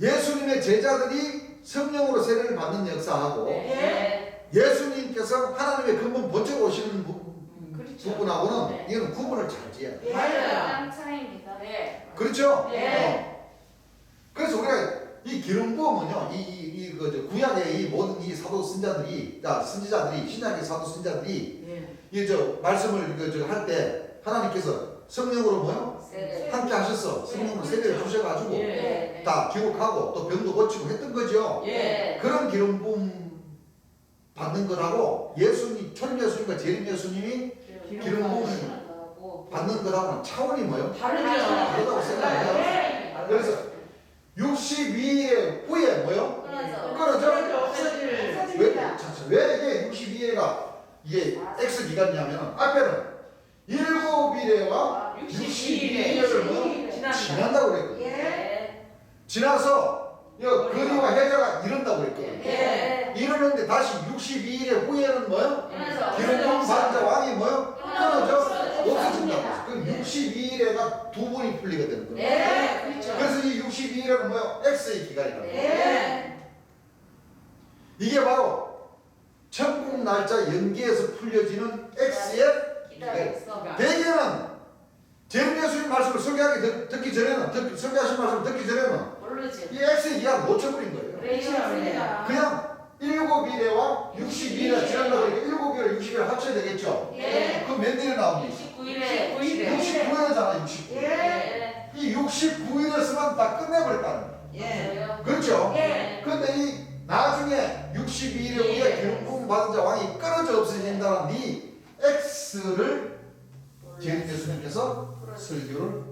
예수님의 제자들이 성령으로 세례를 받는 역사하고 네. 예수님께서 하나님의 근본 본체로 오시는 그렇죠. 부분하고는 네. 이거는 구분을 잘 지어야 돼요. 맞아요. 차이입니다. 네. 그렇죠? 네. 그래서 우리가 이 기름 부음은요, 그 구약의 이 모든 이 사도 선자들이, 선지자들이, 신약의 사도 선자들이 예. 이 말씀을 할 때 하나님께서 성령으로 뭐요? 네. 함께 하셨어. 성령을 세례를 주셔가지고 예. 네. 다 기록하고 또 병도 고치고 했던 거죠. 네. 그런 기름 부음 받는 거라고 예수님, 초림 예수님과 재림 예수님이 기름 부음을 받는 거라고는 차원이 뭐예요? 다르다고 생각해요. 네. 그래서 62회 후에 뭐요? 끊어져? 없어집니다. 왜 이게 62회가 이게 X 기간이냐면 앞에는 7일에와 62일을 뭐 지난다고 그랬거든요. 예. 지나서 이거 거리와 해자가 이른다고 그랬거든요. 네. 이러는데 다시 62일의 후에는 뭐요? 기름부음 받은 자 왕이 뭐요? 끊어져 없어진다고. 그럼 62일에가 두 번이 풀리게 되는 거예요. 네. 그렇죠. 그래서 이 62일은 뭐요? X의 기간이라고. 네. 이게 바로 천국 날짜 연기에서 풀려지는 X의 기다렸어. 대개는 재림 예수님 말씀을 설교하기 듣기 전에는 설교하신 말씀을 듣기 전에는 모르지. 이 X의 기간을 놓쳐버린 거예요. 그렇습니다. 그냥 7일에와 62일에 지난다고 하니까 7일에 60일을 합쳐야 되겠죠. 네. 그럼 몇 일에 나옵니까? 69일에 69일이잖아 69일. 네. 이 69일에서만 다 끝내버렸다는 거예요. 예. 그렇죠? 네. 그런데 이 나중에 62일에 우리가 기름 받은 자 왕이 끊어져 없어진다는 이 X를 재림 예수님께서 설교를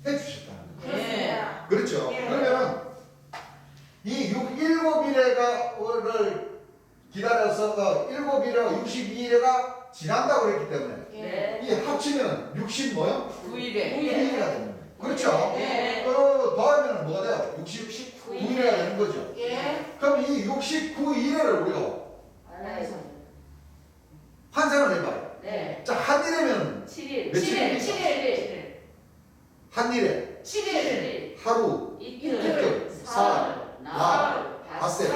해주셨다는 거예요. 예. 그렇죠? 예. 그러면은 이 7일을 기다려서 7일에 62일에가 지난다고 그랬기 때문에 네. 이 합치면 60 뭐요? 9일에 9일이가 되는 거예요. 그렇죠? 네. 더하면 뭐가 돼요? 69일이가 되는 거죠. 예. 그럼 이 69일을 우리가 환산을 해봐요. 네. 자, 한일이면 7일. 며칠입니까? 7일. 한일에 7일. 하루, 이틀. 이틀, 사흘, 나흘. 닷새,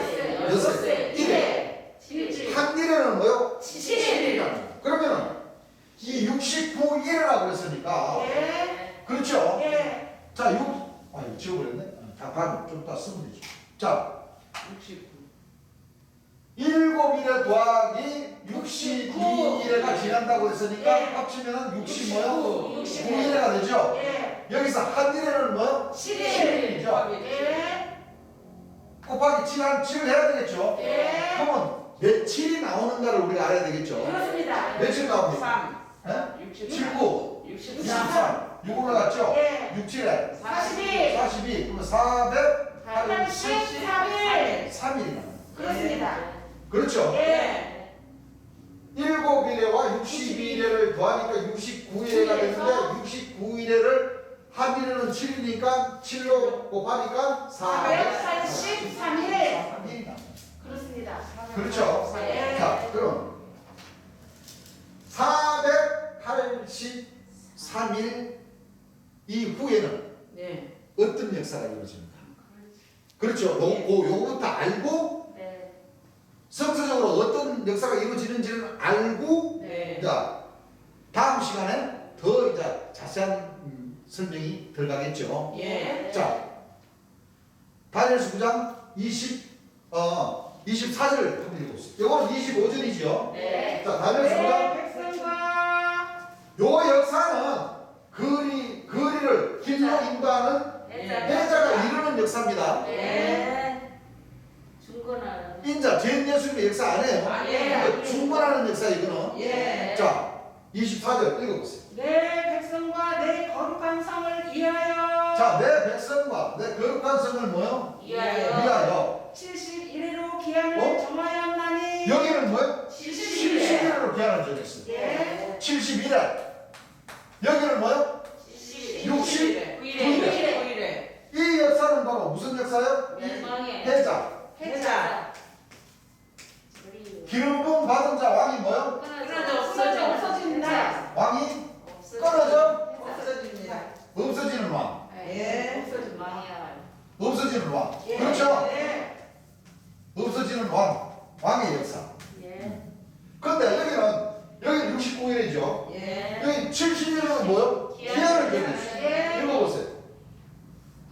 여섯새. 일회. 7일. 한일에는 뭐요? 7일. 그러면 이 69일이라고 그랬으니까 예. 그렇죠? 예. 자, 이거 지워버렸네. 자, 다음 좀 이따 쓰면 되죠. 자, 69. 7일에 더하기 62일에가 지난다고 했으니까 예. 합치면 60 뭐요? 69. 9일에가 되죠? 예. 여기서 한일에는 뭐요? 7일. 7일이죠. 예. 곱하기 7을 해야 되겠죠? 예. 그러면 며칠이 나오는가를 우리가 알아야 되겠죠? 그렇습니다. 며칠 나옵니까? 3. 예? 63. 79, 63. 63, 6 올라갔죠? 예. 67에 42. 42, 그러면 483일이 83일. 그렇습니다. 그렇죠? 예. 7일에와 62일에를 더하니까 69일에가 되는데 69일에를 한일에는 7이니까 7로 곱하니까 483일. 483일이다. 그렇습니다. 그렇죠? 예. 자, 그럼 483일 이후에는 네. 어떤 역사가 이루어집니까? 그렇죠? 요거부터 알고 네. 성서적으로 어떤 역사가 이루어지는지를 알고 네. 자, 다음 시간에 더 이제 자세한 설명이 들어가겠죠. 예. 자, 다니엘서 9장 24절 한번 읽어보세요. 요거는 25절이죠. 네. 자, 다니엘서 9장 네, 백성과 요 역사는 거리를 길로 인도하는 해자가 이루는 역사입니다. 네. 중건하는. 인자, 전 예수님의 역사 아니에요. 아니에요. 이거 중건하는 역사 이거는. 예. 자, 24절 읽어보세요. 내 백성과 내 거룩한 성을 위하여 자, 내 백성과 내 거룩한 성을 뭐요? 위하여. 위하여. 71일로 기한을 어? 정하였나니 여기는 뭐요? 71일. 70일로 기한을 정했어요. 예. 71일. 여기는 뭐요? 9일에. 9일에. 이 역사는 바로 무슨 역사요? 멸망의 해자. 해자. 기름 부음 받은 자 왕이 뭐요? 없어진다. 왕이 끊어져 없어집니다. 없어지는 왕. 예. 없어진 왕이야. 없어지는 왕. 예. 그렇죠? 예. 없어지는 왕의 역사. 예. 그런데 여기는 69일이죠. 예. 여기 70일은 뭐요? 기한을 정했어요. 예. 읽어보세요.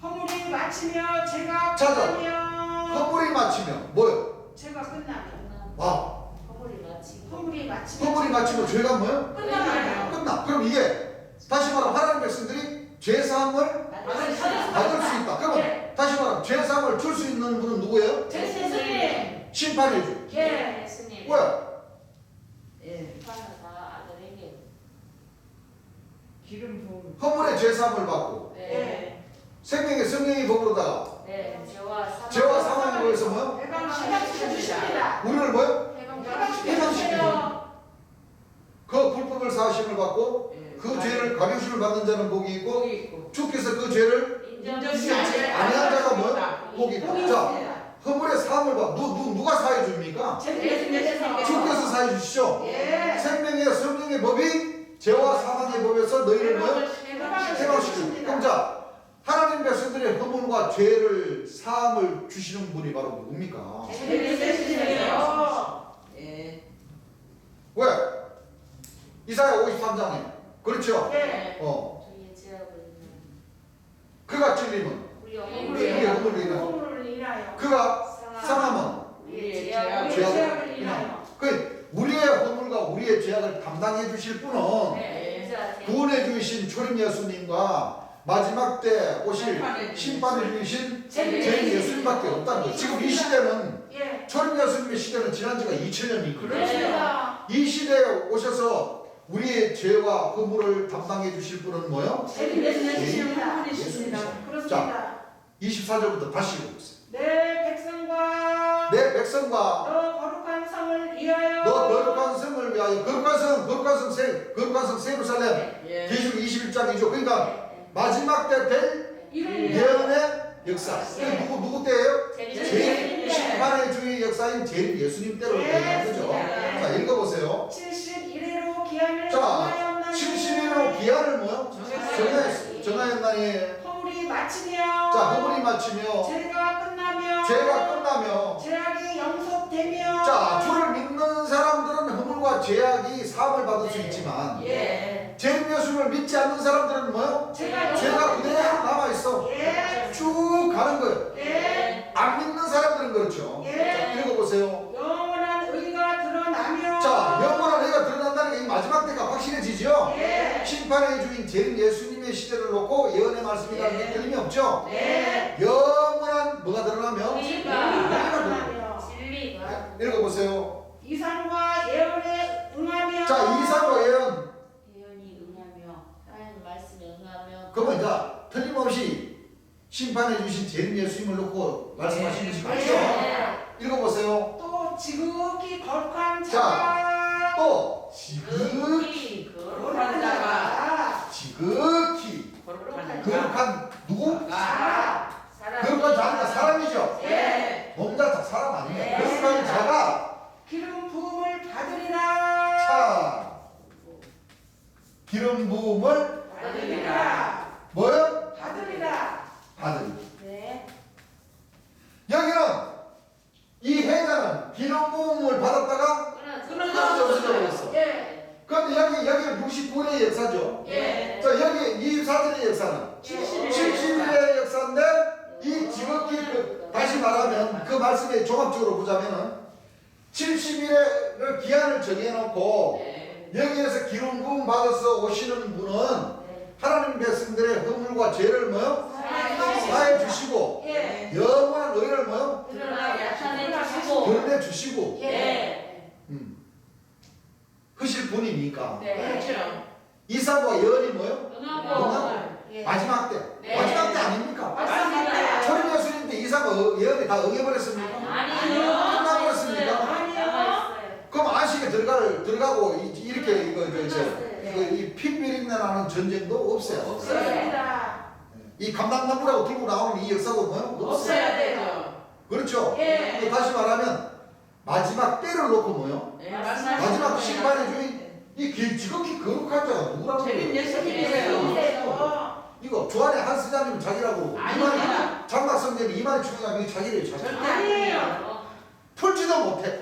허물이 마치며 제가 찾아. 끝나면 허물이 마치면 뭐요? 제가 끝나면 와. 허물이 마치고. 허물이 마치면 허물이 마치면 죄가 뭐요? 끝나면 끝나. 그럼 이게 다시 말하면 하나님 백성들이 죄사함을 받을 수 있다. 그러면 다시 말하면 죄사함을 줄 수 있는 분은 누구예요? 예수님. 심판의 주. 예수님. 왜? 예. 심판하다 아들에게. 기름 부음. 허물의 죄사함을 받고 네. 생명의 성령의 법으로다가 네. 죄와 죄와 사망에 보여서 뭐요? 해방시켜 주십니다. 우리를 뭐요? 해방시켜 해방시키죠. 그 불법을 사하심을 받고 예. 그 죄를 가려심을 받는 자는 복이 있고 복이 있고. 주께서 그 죄를 인정하지 아니한 자가 뭐요? 복이 있다. 복이 자, 있습니다. 허물의 사함을 받 누가 사해 줍니까? 예수님께서. 주께서 사해 주시죠. 예. 생명의 성령의 법이 죄와 사망의 법에서 너희를 뭐요? 해방시키고. 그럼 자, 하나님 백성들의 허물과 죄를 사함을 주시는 분이 바로 누굽니까? 예수님께서. 예. 왜? 이사야 53장에 그렇죠? 예. 저희의 죄악을 그가 찔림은 우리 우리의 영혼을 허물을 인하여 허물을 인하여. 그가 상함은 우리의 죄악을 우리의 죄악을 인하여. 그 우리의 허물과 우리의 죄악을 담당해 주실 분은 네. 구원해 주신 초림 예수님과 마지막 때 오실 심판해 주신 제 예수님밖에 없다는 거예요. 지금 이 시대는 예. 초림 예수님의 시대는 지난 지가 2000년이거든요. 그렇습니다. 이 시대에 오셔서 우리의 죄와 허물을 담당해 주실 분은 뭐요? 예수님이십니다. 예수님이십니다. 그렇습니다. 24절부터 다시 읽어보세요. 내 백성과 내 백성과 너 거룩한 성을 위하여. 너 거룩한 성을 위하여 거룩한 성 세루살렘 예. 계시록 21장이죠. 그러니까 마지막 때 될 이를 예언의 역사. 그게 누구 때예요? 제일 심판의 주의 역사인 제일 예수님 때로 되는 거죠. 자, 읽어보세요. 71회로 기한을 자, 정하였나니 70일로 기한을 뭐요? 정하였나니. 허물이 마치며. 자, 허물이 마치며 죄가 끝나며. 죄가 끝나며. 죄악이 영속되며. 자, 주를 믿는 사람들은 허물과 죄악이 사함을 받을 수 있지만 예. 제일 예수님을 믿지 않는 사람들은 뭐요? 죄가 그대로 남아 있어. 예. 쭉 가는 거예요. 예. 안 믿는 사람들은 그렇죠. 예. 자, 읽어보세요. 영원한 의가 드러나며. 자, 영원한 의가 드러난다는 게 이 마지막 때가 확실해지죠. 예. 심판의 주인 제일 예수님의 시대를 놓고 예언의 말씀이라는 게 틀림이 없죠. 예. 영원한 뭐가 드러나면 의가 드러나며. 진리가 읽어보세요. 이상과 예언에 응하며. 자, 이사과 예언. 예언이 응하며 하나님 말씀에 응하며 그러면 이제 틀림없이 심판해 주신 제일 예수님을 놓고 말씀하신 것이 맞죠? 읽어보세요. 또 지극히 거룩한 자, 자가. 또 지극히 거룩한 자가. 거룩한 누구? 거룩한 자니까 사람이죠. 예. 몸자 다 사람 아니에요. 네. 거룩한 자가 기름 부음을 받으리라. 자 기름 부음을 받으리라. 뭐요? 받으리라. 받으리. 네. 여기는 이 해자는 기름 부음을 받았다가 끊어져 버렸어. 예. 그런데 여기는 69일의 역사죠. 예. 자 여기 24절의 역사는 70일의 역사인데 이 지극히 다시 말하면 그 말씀에 종합적으로 보자면은 70일의 기한을 정해놓고 여기에서 기름 부음 받아서 오시는 분은 하나님 백성들의 허물과 죄를 뭐요? 사해 주시고 예. 영원한 의를 뭐요? 드러나게 나타내 주시고 드러내 주시고 예. 하실 분이니까 네. 그렇죠. 이사와 예언이 뭐요? 응하고 예. 마지막 때 네. 마지막 때 아닙니까? 맞습니다. 초림 예수님 때 이사가 예언이 다 응해버렸습니까? 아니요. 끝나버렸습니까? 아니요. 그럼 안식에 들어가고 이렇게 이 핏비린내 나는 전쟁도 없어요. 없습니다. 이 감당나무라고 들고 나오는 이 역사도 뭐요? 없어요. 없어야 되죠. 그렇죠? 예. 또 다시 말하면 마지막 때를 놓고 뭐요? 예, 마지막 심판의 주인 이 지극히 거룩한 자가 누구라고 재림 그래요? 예수님이세요. 이거 주안의 한스자님 자기라고 아닙니다. 장막성전이 이만희 총장이 자기를 자기 절대 아니에요. 풀지도 못해.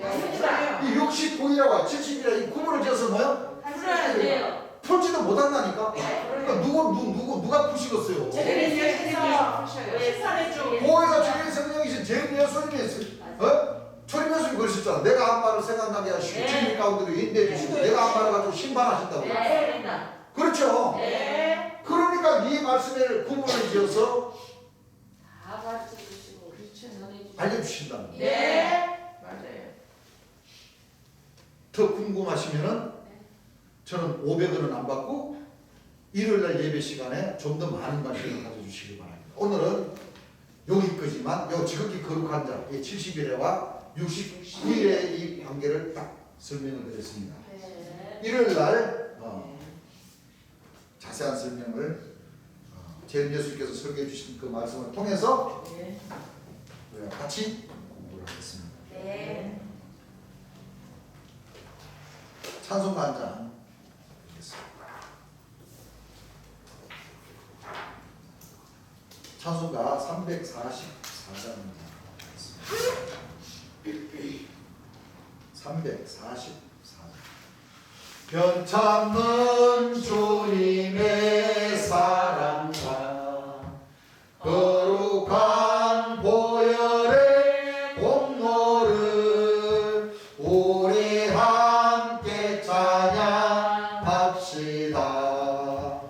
아닙니다. 이 69이라고 70이라 이 구분을 지어서 뭐요? 풀어야 돼요. 풀지도 못한다니까. 그러니까 누가 푸시겠어요? 재림 예수님께서 푸셔요. 심판해 주. 보혜사 주의 성령이신 제일 예수님이 초림 예수님 그러셨잖아. 내가 한 말을 생각나게 하시고 네. 진리 가운데로 인도해 주시고 내가 한 말을 가지고 심판하신다고. 네. 그렇죠? 예. 그러니까 그냥 이 말씀에 구분을 지어서 다 가르쳐 주시고 그렇죠. 전해 알려주신다는 거예요. 네. 맞아요. 더 궁금하시면은 저는 500원은 안 받고 일요일날 예배 시간에 좀 더 많은 관심을 가져주시기 바랍니다. 오늘은 여기까지만 요 지극히 거룩한 자 70일에와 69일의 이 관계를 딱 설명을 드렸습니다. 네. 일요일날 자세한 설명을 재림 예수님께서 설교해 주신 그 말씀을 통해서 네. 우리가 같이 공부를 하겠습니다. 네. 찬송 단장 드리겠습니다. 찬송가 344장입니다. 344장. 변참는 주님의 사랑과 거룩한 보혈의 공로를 우리 함께 찬양합시다.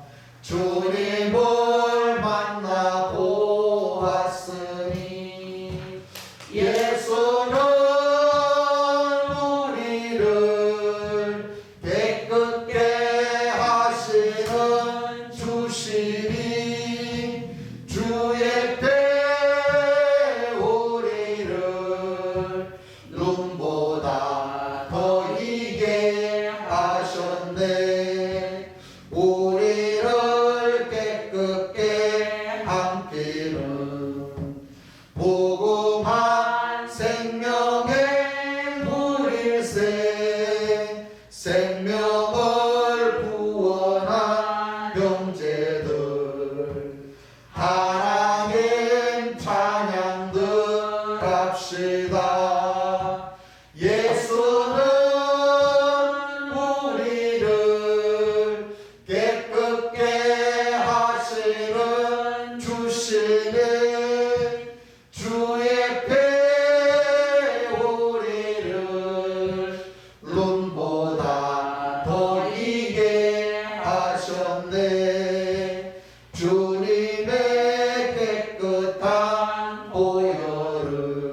주님을 만나 보았으니 예수는 우리를 깨끗게 하시는 주시니 주의 배 우리를 눈보다 더 이게 하셨네. 우리를 깨끗게 함께는 복음한 생명의 물일세. 생명을 구원한 형제들 하나님 찬양들 합시다. 예수는 우리를 깨끗게 하시는 주시네. 주의 배 우리를 눈보다 더 이게 하셨네. 주님의 깨끗한 보혈을